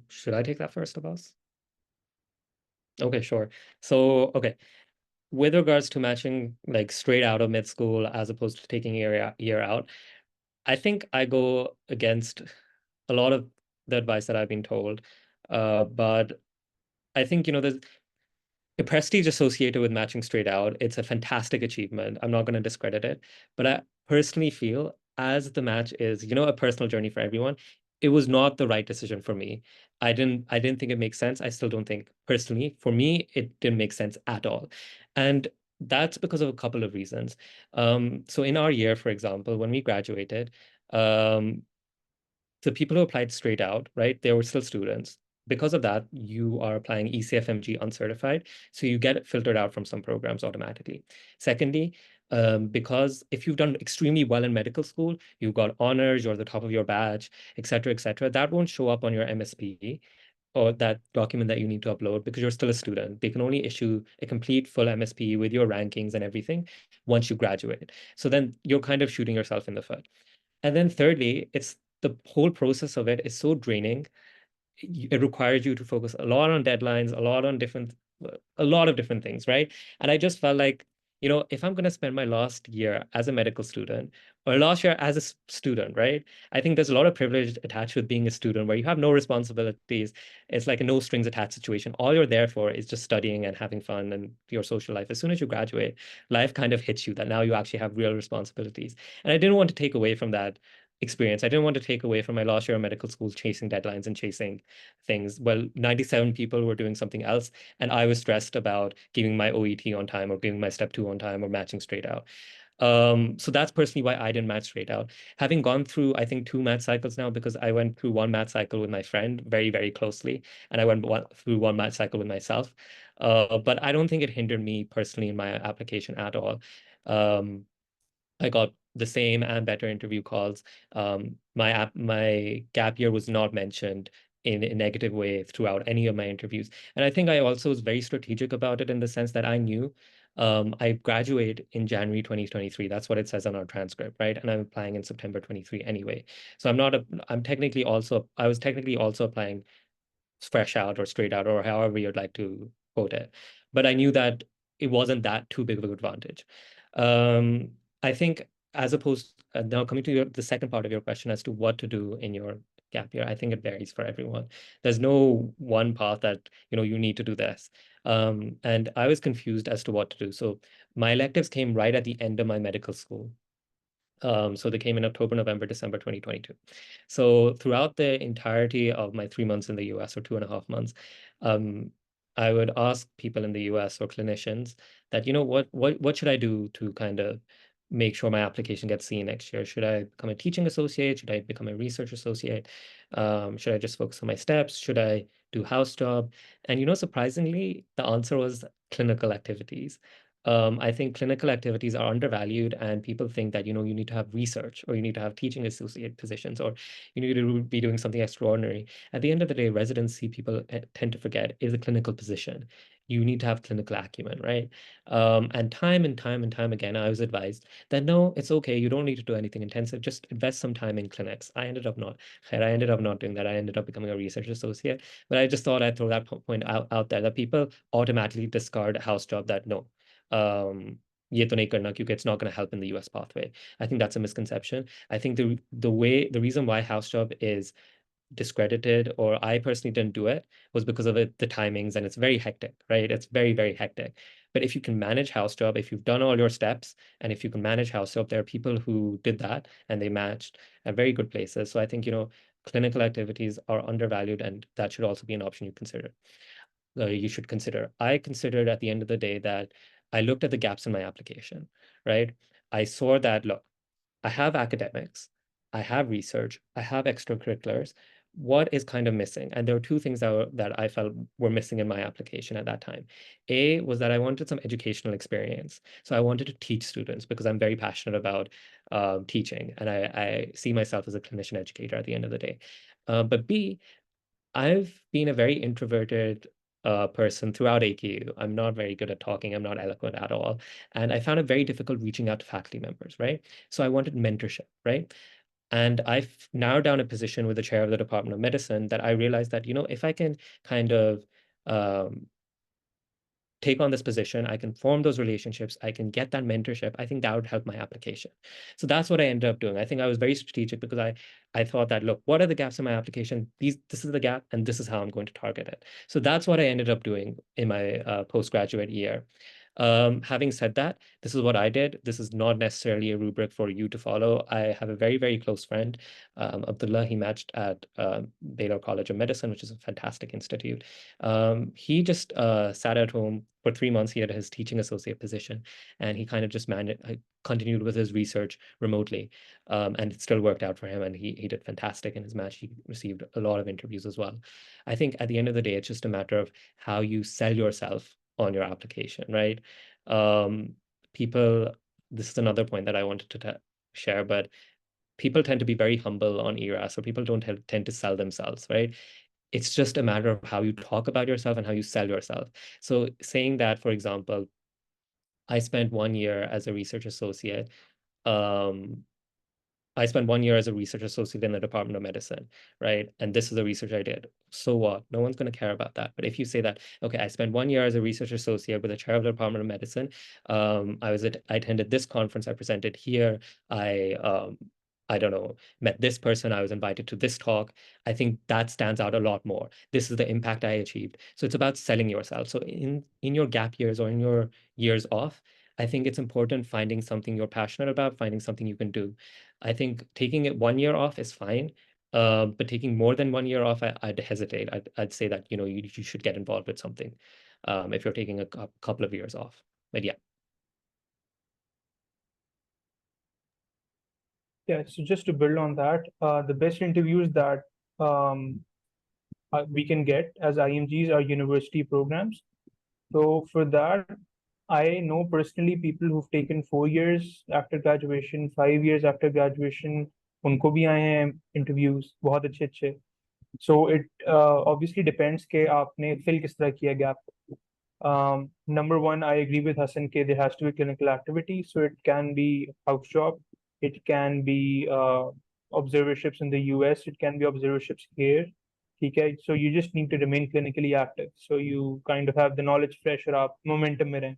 Should I take that first, Abbas? Okay, sure. So, okay, with regards to matching like straight out of med school as opposed to taking year out, I think I go against a lot of the advice that I've been told. But I think, there's the prestige associated with matching straight out. It's a fantastic achievement. I'm not going to discredit it. But I personally feel as the match is, a personal journey for everyone, it was not the right decision for me. I didn't think it makes sense. I still don't think personally, for me, it didn't make sense at all. And that's because of a couple of reasons. So in our year, for example, when we graduated, um, the people who applied straight out, right, they were still students. Because of that, you are applying ECFMG uncertified, so you get filtered out from some programs automatically. Secondly, because if you've done extremely well in medical school, you've got honors, you're at the top of your batch, et cetera, that won't show up on your MSP or that document that you need to upload because you're still a student. They can only issue a complete full MSP with your rankings and everything once you graduate. So then you're kind of shooting yourself in the foot. And then thirdly, it's the whole process of it is so draining. It requires you to focus a lot on deadlines, a lot of different things, right? And I just felt like, if I'm going to spend my last year as a medical student or last year as a student, right? I think there's a lot of privilege attached with being a student where you have no responsibilities. It's like a no strings attached situation. All you're there for is just studying and having fun and your social life. As soon as you graduate, life kind of hits you that now you actually have real responsibilities. And I didn't want to take away from that experience. I didn't want to take away from my last year of medical school chasing deadlines and chasing things. Well, 97 people were doing something else, and I was stressed about giving my OET on time or giving my step 2 on time or matching straight out. So that's personally why I didn't match straight out. Having gone through, I think, 2 math cycles now, because I went through 1 math cycle with my friend very, very closely, and I went through 1 math cycle with myself. But I don't think it hindered me personally in my application at all. Um, I got the same and better interview calls. My gap year was not mentioned in a negative way throughout any of my interviews. And I think I also was very strategic about it in the sense that I knew I graduate in January 2023. That's what it says on our transcript, right? And I'm applying in September 23 anyway. So I was technically also applying fresh out or straight out or however you'd like to quote it. But I knew that it wasn't that too big of an advantage. Um, I think as opposed now coming to the second part of your question as to what to do in your gap year, I think it varies for everyone. There's no one path that you need to do this. And I was confused as to what to do. So my electives came right at the end of my medical school. So they came in October, November, December 2022. So throughout the entirety of my 3 months in the US or 2.5 months, um, I would ask people in the US or clinicians that, what should I do to kind of make sure my application gets seen next year? Should I become a teaching associate? Should I become a research associate? Should I just focus on my steps? Should I do house job? And surprisingly, the answer was clinical activities. I think clinical activities are undervalued, and people think that, you need to have research or you need to have teaching associate positions or you need to be doing something extraordinary. At the end of the day, residency, people tend to forget, is a clinical position. You need to have clinical acumen, right? And time again, I was advised that no, it's okay. You don't need to do anything intensive. Just invest some time in clinics. I ended up not doing that. I ended up becoming a research associate. But I just thought I'd throw that point out there that people automatically discard a house job that no, ये तो नहीं करना क्योंकि it's not going to help in the US pathway. I think that's a misconception. I think the reason why house job is discredited or I personally didn't do it was because of the timings, and it's very hectic, right? It's very, very hectic. But if you can manage house job, if you've done all your steps, and if you can manage house job, there are people who did that and they matched at very good places. So I think, clinical activities are undervalued, and that should also be an option you should consider. I considered at the end of the day that I looked at the gaps in my application, right? I saw that, look, I have academics, I have research, I have extracurriculars. What is kind of missing? And there were two things that I felt were missing in my application at that time. A was that I wanted some educational experience. So I wanted to teach students because I'm very passionate about teaching, and I see myself as a clinician educator at the end of the day. But B, I've been a very introverted person throughout AKU. I'm not very good at talking. I'm not eloquent at all. And I found it very difficult reaching out to faculty members, right? So I wanted mentorship, right? And I've narrowed down a position with the chair of the Department of Medicine that I realized that, if I can kind of um, take on this position, I can form those relationships, I can get that mentorship, I think that would help my application. So that's what I ended up doing. I think I was very strategic because I thought that, look, what are the gaps in my application? This is the gap, and this is how I'm going to target it. So that's what I ended up doing in my postgraduate year. Having said that, this is what I did. This is not necessarily a rubric for you to follow. I have a very, very close friend, Abdullah. He matched at Baylor College of Medicine, which is a fantastic institute. He just sat at home for 3 months. He had his teaching associate position, and he kind of just continued with his research remotely. And it still worked out for him, and he did fantastic in his match. He received a lot of interviews as well. I think at the end of the day, it's just a matter of how you sell yourself on your application, right? Um, People, this is another point that I wanted to share, but people tend to be very humble on ERA, so people don't tend to sell themselves, right? It's just a matter of how you talk about yourself and how you sell yourself. So saying that, for example, I spent 1 year as a research associate. Um, I spent 1 year as a research associate in the Department of Medicine, right? And this is the research I did. So what? No one's going to care about that. But if you say that, okay, I spent 1 year as a research associate with the chair of the Department of Medicine. I attended this conference. I presented here. I don't know, met this person. I was invited to this talk. I think that stands out a lot more. This is the impact I achieved. So it's about selling yourself. So in your gap years or in your years off, I think it's important finding something you're passionate about, finding something you can do. I think taking it 1 year off is fine, but taking more than 1 year off, I'd hesitate. I'd say that you should get involved with something if you're taking a couple of years off. But yeah. Yeah, so just to build on that, the best interviews that um, we can get as IMGs are university programs. So for that, I know personally people who've taken 4 years after graduation, 5 years after graduation. उनको भी आए हैं interviews बहुत अच्छे. So it obviously depends कि आपने fill किस तरह किया gap. Number one, I agree with Hassan that there has to be clinical activity. So it can be house job, it can be observerships in the US, it can be observerships here. Okay, so you just need to remain clinically active. So you kind of have the knowledge fresh or up momentum में रहें.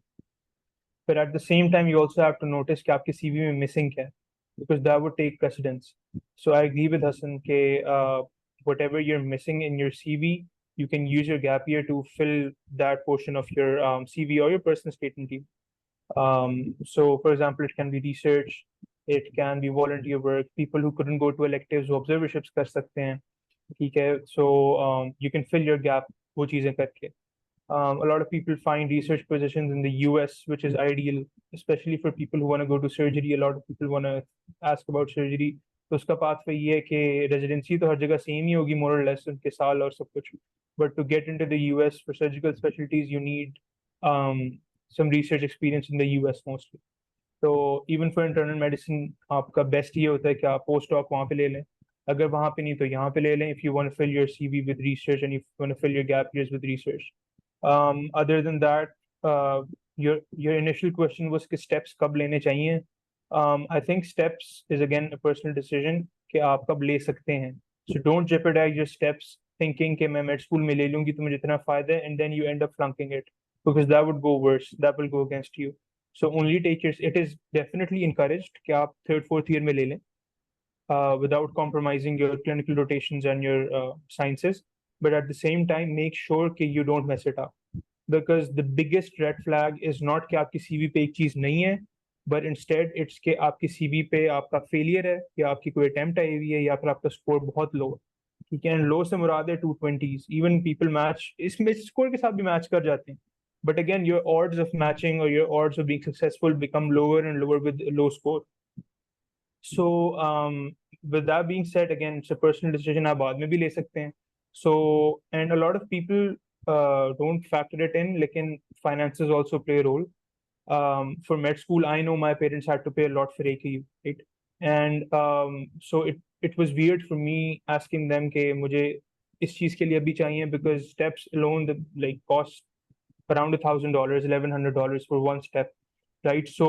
But at the same time, you also have to notice कि आपके CV में missing क्या है, because that would take precedence. So I agree with Hassan that whatever you're missing in your CV, you can use your gap year to fill that portion of your CV or your personal statement. So for example, it can be research, it can be volunteer work, people who couldn't go to electives, वो observerships कर सकते हैं. ठीक है, so you can fill your gap वो चीजें करके. A lot of people find research positions in the US, which is ideal, especially for people who want to go to surgery. A lot of people want to ask about surgery. तो उसका pathway ये है कि residency तो हर जगह same ही होगी more or less उनके साल और सब कुछ. But to get into the US for surgical specialties, you need some research experience in the US mostly. So even for internal medicine, आपका best ये होता है कि आप post doc वहाँ पे ले लें. अगर वहाँ पे नहीं तो यहाँ पे ले लें if you want to fill your CV with research and if you want to fill your gap years with research. Other than that, your initial question was कि steps कब लेने चाहिए. I think steps is again a personal decision कि आप कब ले सकते हैं. So don't jeopardize your steps thinking कि मैं med school में ले लूँगी तो मुझे इतना फायदा है, and then you end up flunking it, because that would go worse. That will go against you. So only take your. It is definitely encouraged कि आप third, fourth year में ले लें. without compromising your clinical rotations and your sciences. But at the same time, make sure that you don't mess it up. Because the biggest red flag is not कि आपकी CV पे एक चीज नहीं है, but instead it's कि आपकी CV पे आपका failure है, या आपकी कोई attempt आई हुई है, या फिर आपका score बहुत low है. ठीक है, and low से मुराद है 220s. Even people match इसमें score के साथ भी match कर जाते हैं. But again, your odds of matching or your odds of being successful become lower and lower with low score. So with that being said, again, it's a personal decision. आप बाद में भी ले सकते हैं. So, and a lot of people don't factor it in, लेकिन finances also play a role. For med school, I know my parents had to pay a lot for AKU, right? And so it was weird for me asking them कि मुझे इस चीज के लिए अभी चाहिए, because steps alone like cost around $1,000, $1,100 for one step, right? So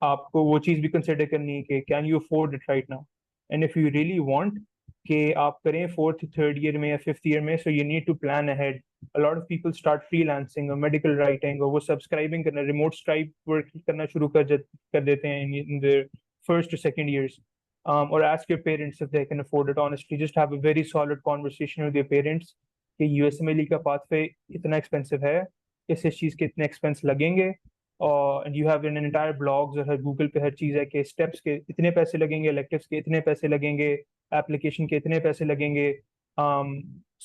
आपको वो चीज भी कंसिडर करनी है कि can you afford it right now, and if you really want कि आप करें फोर्थ थर्ड ईयर में या फिफ्थ ईयर में, so you need to plan ahead. A lot of people start freelancing or medical writing, और वो subscribing करना, remote scribe work करना शुरू कर देते हैं in their first or second years. Or ask your parents if they can afford it. Honestly, just have a very solid conversation with your parents कि USMLE का पाथवे इतना expensive है, इस चीज़ के इतने एक्सपेंस लगेंगे, और and you have an entire blogs और हर गूगल पे हर चीज़ है कि स्टेप्स के इतने पैसे लगेंगे, इलेक्टिव्स के इतने पैसे लगेंगे, एप्लीकेशन के इतने पैसे लगेंगे.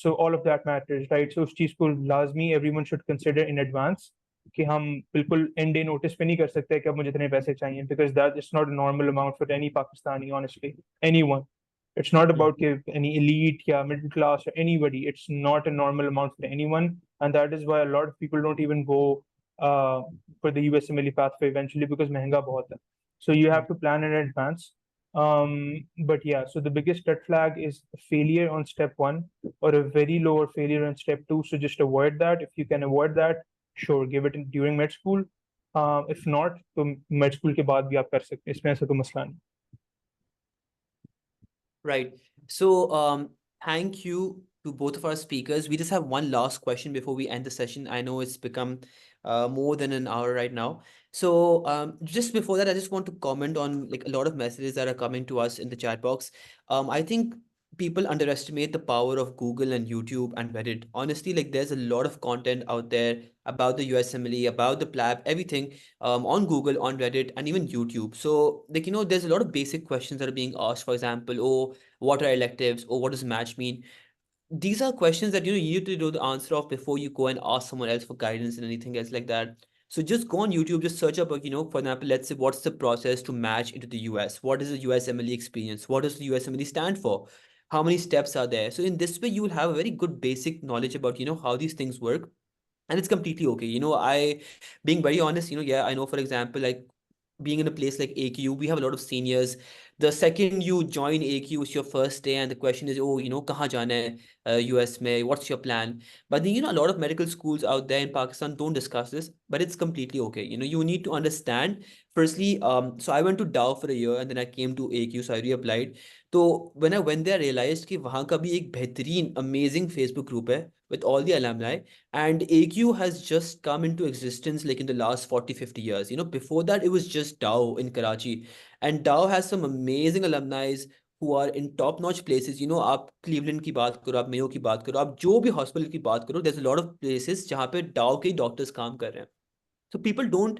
So all of that matters, right? So उस चीज़ को लाजमी everyone should consider in advance कि हम बिल्कुल एंड डे नोटिस पे नहीं कर सकते कि अब मुझे इतने पैसे चाहिए, because that is not a normal amount for any Pakistani, honestly, anyone. It's not about any elite, yeah, middle class or anybody. It's not a normal amount for anyone, and that is why a lot of people don't even go for the USMLE pathway eventually, because महंगा बहुत है. So you have to plan in advance. But yeah, so the biggest red flag is failure on step 1 or a very lower failure on step 2. So just avoid that. If you can avoid that, sure, give it during med school. If not, तो med school के बाद भी आप कर सकते हैं. इसमें ऐसा कोई मसला नहीं. Right. So, thank you to both of our speakers. We just have one last question before we end the session. I know it's become more than an hour right now. So, just before that, I just want to comment on like a lot of messages that are coming to us in the chat box. I think people underestimate the power of Google and YouTube and Reddit. Honestly, like there's a lot of content out there about the USMLE, about the PLAB, everything on Google, on Reddit, and even YouTube. So, like, there's a lot of basic questions that are being asked. For example, oh, what are electives? Or what does match mean? These are questions that you need to know the answer of before you go and ask someone else for guidance and anything else like that. So just go on YouTube, just search up, for example, let's say, what's the process to match into the US? What is the USMLE experience? What does the USMLE stand for? How many steps are there? So in this way, you will have a very good basic knowledge about, how these things work. And it's completely okay. Being very honest, yeah, I know, for example, like being in a place like AQ, we have a lot of seniors. The second you join AQ, it's your first day, and the question is, oh, kahan jana hai, US mein, what's your plan? But then, a lot of medical schools out there in Pakistan don't discuss this, but it's completely okay. You need to understand. Firstly, so I went to Dow for a year, and then I came to AQ, so I reapplied. So when I went there, I realized कि वहाँ का भी एक बेहतरीन, amazing Facebook group है with all the alumni. And AQ has just come into existence like in the last 40, 50 years. Before that, it was just Dow in Karachi. And Dow has some amazing alumni who are in top-notch places. आप Cleveland की बात करो, आप Mayo की बात करो, आप जो भी hospital की बात करो, there's a lot of places जहाँ पे Dow के doctors काम कर रहे हैं. So people don't,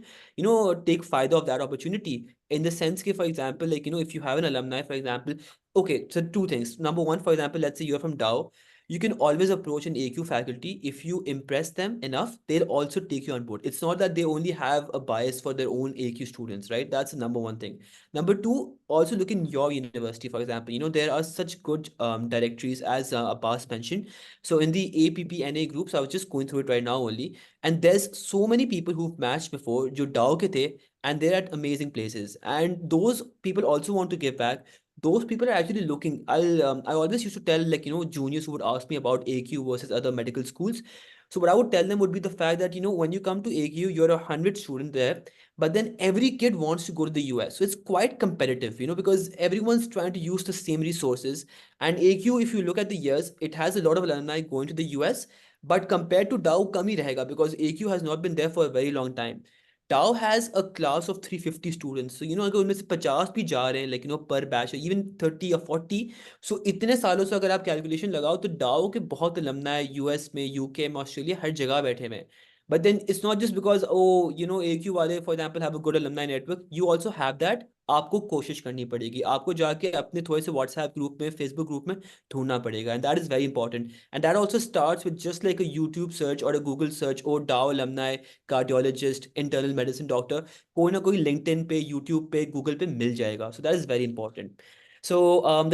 take fayda of that opportunity in the sense that, for example, like, if you have an alumni, for example, okay, so two things. Number one, for example, let's say you're from Dow, you can always approach an AQ faculty. If you impress them enough, they'll also take you on board. It's not that they only have a bias for their own AQ students, right? That's the number one thing. Number two, also look in your university, for example, there are such good directories as Abbas mentioned. So in the APPNA groups, I was just going through it right now only. And there's so many people who've matched before, jo Dow ke the, and they're at amazing places. And those people also want to give back. Those people are actually looking. I always used to tell, like, juniors who would ask me about AQ versus other medical schools. So what I would tell them would be the fact that, when you come to AQ, you're 100 student there, but then every kid wants to go to the US. So it's quite competitive, because everyone's trying to use the same resources. And AQ, if you look at the years, it has a lot of alumni going to the US, but compared to Dow, कम ही रहेगा, because AQ has not been there for a very long time. Dow has a class of 350 students. So, अगर उनमें से 50 भी जा रहे हैं, like, per batch, or even 30 or 40, so इतने सालों से अगर आप कैलकुलेशन लगाओ तो डाओ के बहुत अलमना है यूएस में, यूके में, ऑस्ट्रेलिया, हर जगह बैठे हुए हैं. But then it's not just because, oh, AQ वाले, for example, have a good alumni network. You also have that. आपको कोशिश करनी पड़ेगी, आपको जाके अपने थोड़े से व्हाट्सएप ग्रुप में, फेसबुक ग्रुप में ढूंढना पड़ेगा. And that is very important. And that also starts with just like a YouTube search और अ गूगल सर्च, ओ डाओ alumni, cardiologist, internal medicine doctor, कोई ना कोई लिंक्डइन पे, यूट्यूब पे, गूगल पे मिल जाएगा. So that is very important. So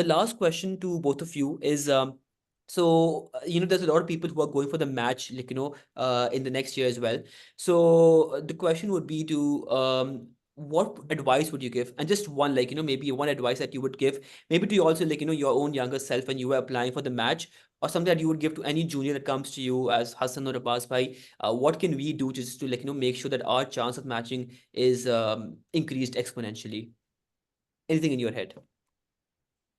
the last question to both of you is, there's a lot of people who are going for the match, like, in the next year as well. So the question would be to, what advice would you give? And just one, like, maybe one advice that you would give, maybe to you also, like, your own younger self when you were applying for the match, or something that you would give to any junior that comes to you as Hassan or Abbas bhai. What can we do just to, like, make sure that our chance of matching is increased exponentially? Anything in your head?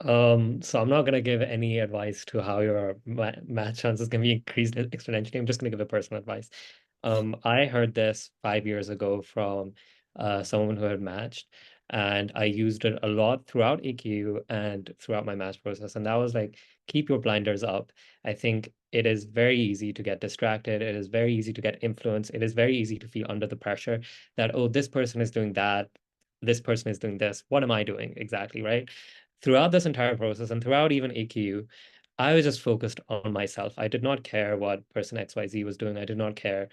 So I'm not going to give any advice to how your math chances can be increased exponentially. I'm just going to give a personal advice. I heard this 5 years ago from someone who had matched, and I used it a lot throughout AQ and throughout my match process. And that was like, keep your blinders up. I think it is very easy to get distracted. It is very easy to get influenced. It is very easy to feel under the pressure that, oh, this person is doing that. This person is doing this. What am I doing exactly, right? Throughout this entire process and throughout even AQ, I was just focused on myself. I did not care what person XYZ was doing. I did not care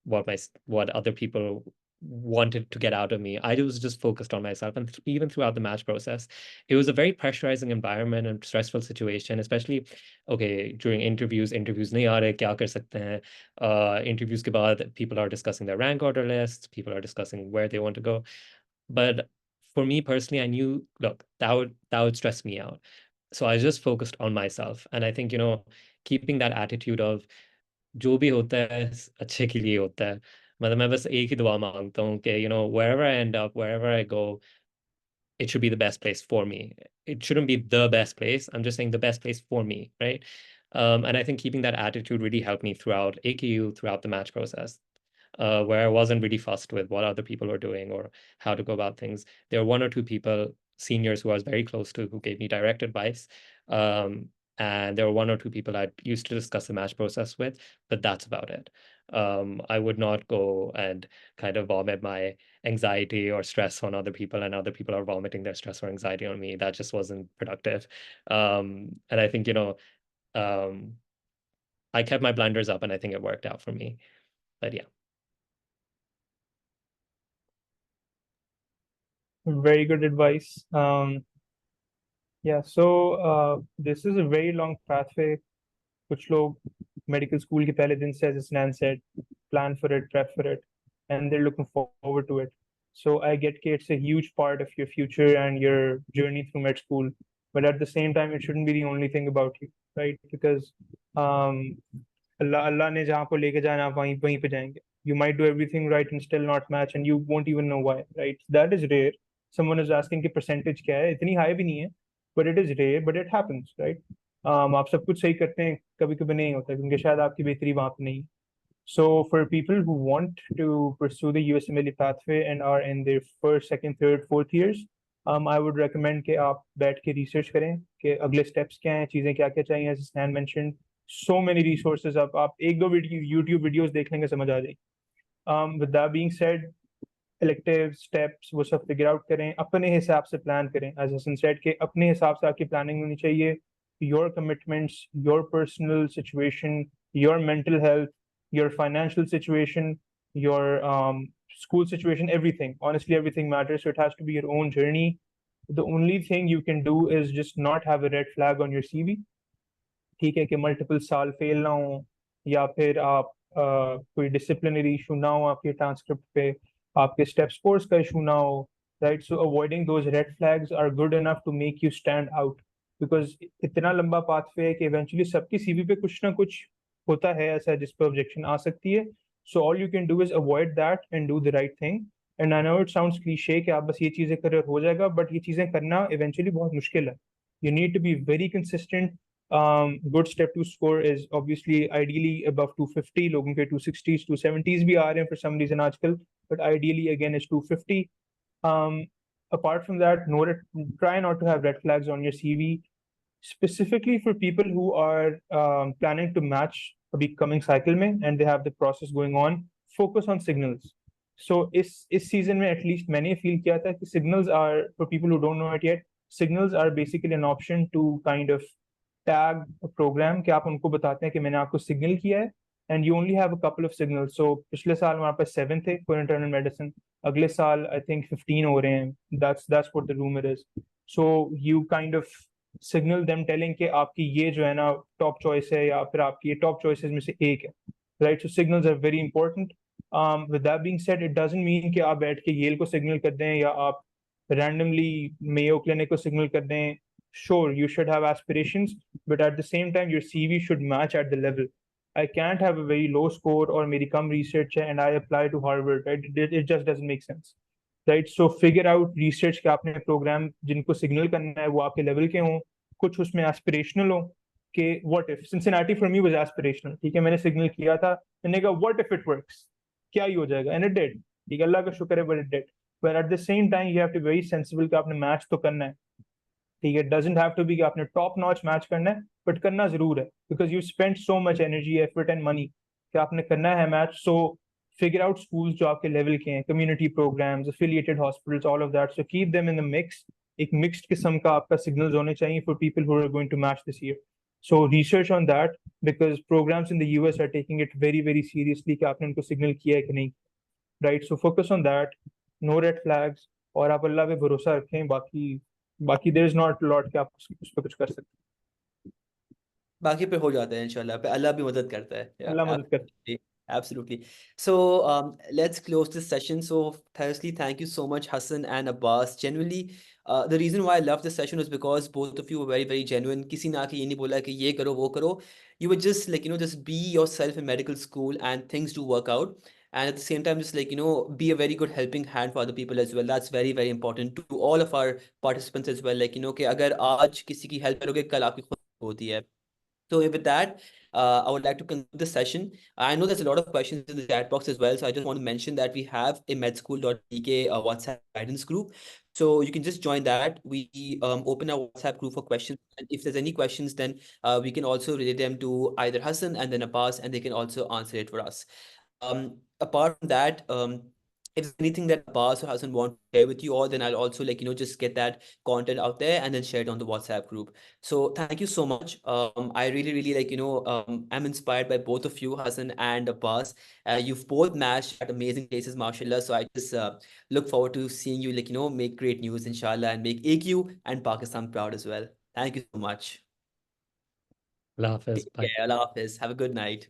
what other people wanted to get out of me. I was just focused on myself. And even throughout the match process, it was a very pressurizing environment and stressful situation, especially, okay, during interviews nahi aa rahe, kya kar sakte hain? Interviews ke baad, people are discussing their rank order lists, people are discussing where they want to go. But for me personally, I knew, look, that would stress me out. So I just focused on myself. And I think, keeping that attitude of जो भी होता है अच्छे के लिए होता है. मतलब मैं बस एक ही दुआ मांगता हूँ कि, wherever I end up, wherever I go, it should be the best place for me. It shouldn't be the best place. I'm just saying the best place for me, right? And I think keeping that attitude really helped me throughout AKU, throughout the match process, where I wasn't really fussed with what other people were doing or how to go about things. There were one or two people, seniors who I was very close to, who gave me direct advice. And there were one or two people I used to discuss the match process with, but that's about it. I would not go and kind of vomit my anxiety or stress on other people, and other people are vomiting their stress or anxiety on me. That just wasn't productive. And I think, I kept my blinders up, and I think it worked out for me. But yeah. Very good advice. Yeah, so this is a very long pathway. कुछ लोग medical school के पहले दिन से, as Nan said, plan for it, prep for it, and they're looking forward to it. So I get it's a huge part of your future and your journey through med school, but at the same time, it shouldn't be the only thing about you, right? Because Allah ने जहाँ को लेके जाना आप वहीं पे जाएंगे. You might do everything right and still not match, and you won't even know why, right? That is rare. Someone is asking कि percentage क्या है, इतनी high भी नहीं है, but it is rare, but it happens, right? आप सब कुछ सही करते हैं, कभी कभी नहीं होता क्योंकि शायद आपकी बेहतरी वहाँ पे नहीं. So for people who want to pursue the USMLE pathway and are in their first, second, third, fourth years, I would recommend कि आप बैठ के research करें कि अगले steps क्या हैं, चीज़ें क्या क्या चाहिए. As Stan mentioned, so many resources. आप एक दो YouTube videos देख लेंगे, समझ आ जाएगी. With that being said, elective steps वो सब figure out करें, अपने हिसाब से plan करें. As Hassan said कि अपने हिसाब से आपकी planning होनी चाहिए. Your commitments, your personal situation, your mental health, your financial situation, your school situation, everything. Honestly, everything matters. So it has to be your own journey. The only thing you can do is just not have a red flag on your CV. ठीक है कि multiple साल fail ना हो, या फिर आप कोई डिसिप्लिनरी इशू ना हो आपके ट्रांसक्रिप्ट पे, आपके स्टेप स्कोर्स का इशू ना हो, right? So avoiding those red flags are good enough to make you stand out, because इतना लंबा पाथवे है कि इवेंचुअली सबकी सीवी पे कुछ ना कुछ होता है ऐसा जिस पर ऑब्जेक्शन आ सकती है. So all you can do is avoid that and do the right thing. And I know it sounds cliché कि आप बस ये चीज़ें कर हो जाएगा, बट ये चीज़ें करना इवेंचुअली बहुत मुश्किल है. You need to be very consistent. good step to score is obviously ideally above 250. लोगों के 260s 270s भी आ रहे हैं for some reason आजकल, but ideally again is 250. Apart from that, try not to have red flags on your CV, specifically for people who are planning to match a becoming cycle में and they have the process going on. Focus on signals. So इस season में at least मैंने feel किया था कि signals are, for people who don't know it yet, signals are basically an option to kind of tag a program कि आप उनको बताते हैं कि मैंने आपको signal किया है and you only have a couple of signals. So पिछले साल हमारे पास 7 थे for internal medicine. अगले साल I think 15 हो रहे हैं. That's what the rumor is. So you kind of signal them telling कि आपकी ये जो है ना top choice है या फिर आपकी ये top choices में से एक है. Right? So signals are very important. With that being said, it doesn't mean कि आप बैठ के Yale को signal कर दें या आप randomly Mayo Clinic को signal कर दें. Sure, you should have aspirations, but at the same time, your CV should match at the level. I can't have a very low score or मेरी कम research है and I apply to Harvard, right? It just doesn't make sense, right? So figure out research के आपने program जिनको signal करना है वो आपके level के हों, कुछ उसमें aspirational हो कि what if Cincinnati for me was aspirational, ठीक है मैंने signal किया था, मैंने कहा what if it works, क्या ही हो जाएगा, and it did, ठीक है अल्लाह का शुक्र है but it did. But at the same time you have to be very sensible कि आपने match तो करना है, ठीक है, डजंट हैव टू बी कि आपने टॉप नॉच मैच करना है, बट करना जरूर है because you spend so much energy effort and money कि आपने करना है match. So figure out schools जो आपके लेवल के हैं, community programs, affiliated hospitals, all of that. So keep them in the mix. एक मिक्स्ड किस्म का आपका सिग्नल्स होने चाहिए for people who are going to match this year. So research on that because programs in the US are taking it very very seriously कि आपने उनको signal किया है कि नहीं, right. So focus on that, no red flags, और आप अल्लाह पे भरोसा रखें. बाकी देयर इज नॉट लॉट कि आप उस पर कुछ कर सकते बाकी पे हो जाता है इंशाल्लाह, पे अल्लाह भी मदद करता है. हैं. अल्लाह मदद करे. Absolutely. So let's close this session. So firstly, thank you so much, Hassan and Abbas. Genuinely, the reason why I love this session was because both of you were very, very genuine. किसी ने आके ये नहीं बोला कि ये करो वो करो. You were just like, just be yourself in medical school and things do work out. And at the same time, just like, be a very good helping hand for other people as well. That's very, very important to all of our participants as well. Like, कि अगर आज किसी की help करोगे, कल आपकी खुद होती है. So with that, I would like to conclude the session. I know there's a lot of questions in the chat box as well, so I just want to mention that we have a medschool.pk WhatsApp guidance group. So you can just join that. We open our WhatsApp group for questions. And if there's any questions, then we can also relay them to either Hassan and then Abbas, and they can also answer it for us. Apart from that, if there's anything that Abbas or Hassan want to share with you all, then I'll also just get that content out there and then share it on the WhatsApp group. So thank you so much. I really, really I'm inspired by both of you, Hassan and Abbas. You've both matched at amazing places, mashallah. So I just look forward to seeing you make great news, inshallah, and make AQ and Pakistan proud as well. Thank you so much. Allah Hafiz. Take care. Allah Hafiz. Have a good night.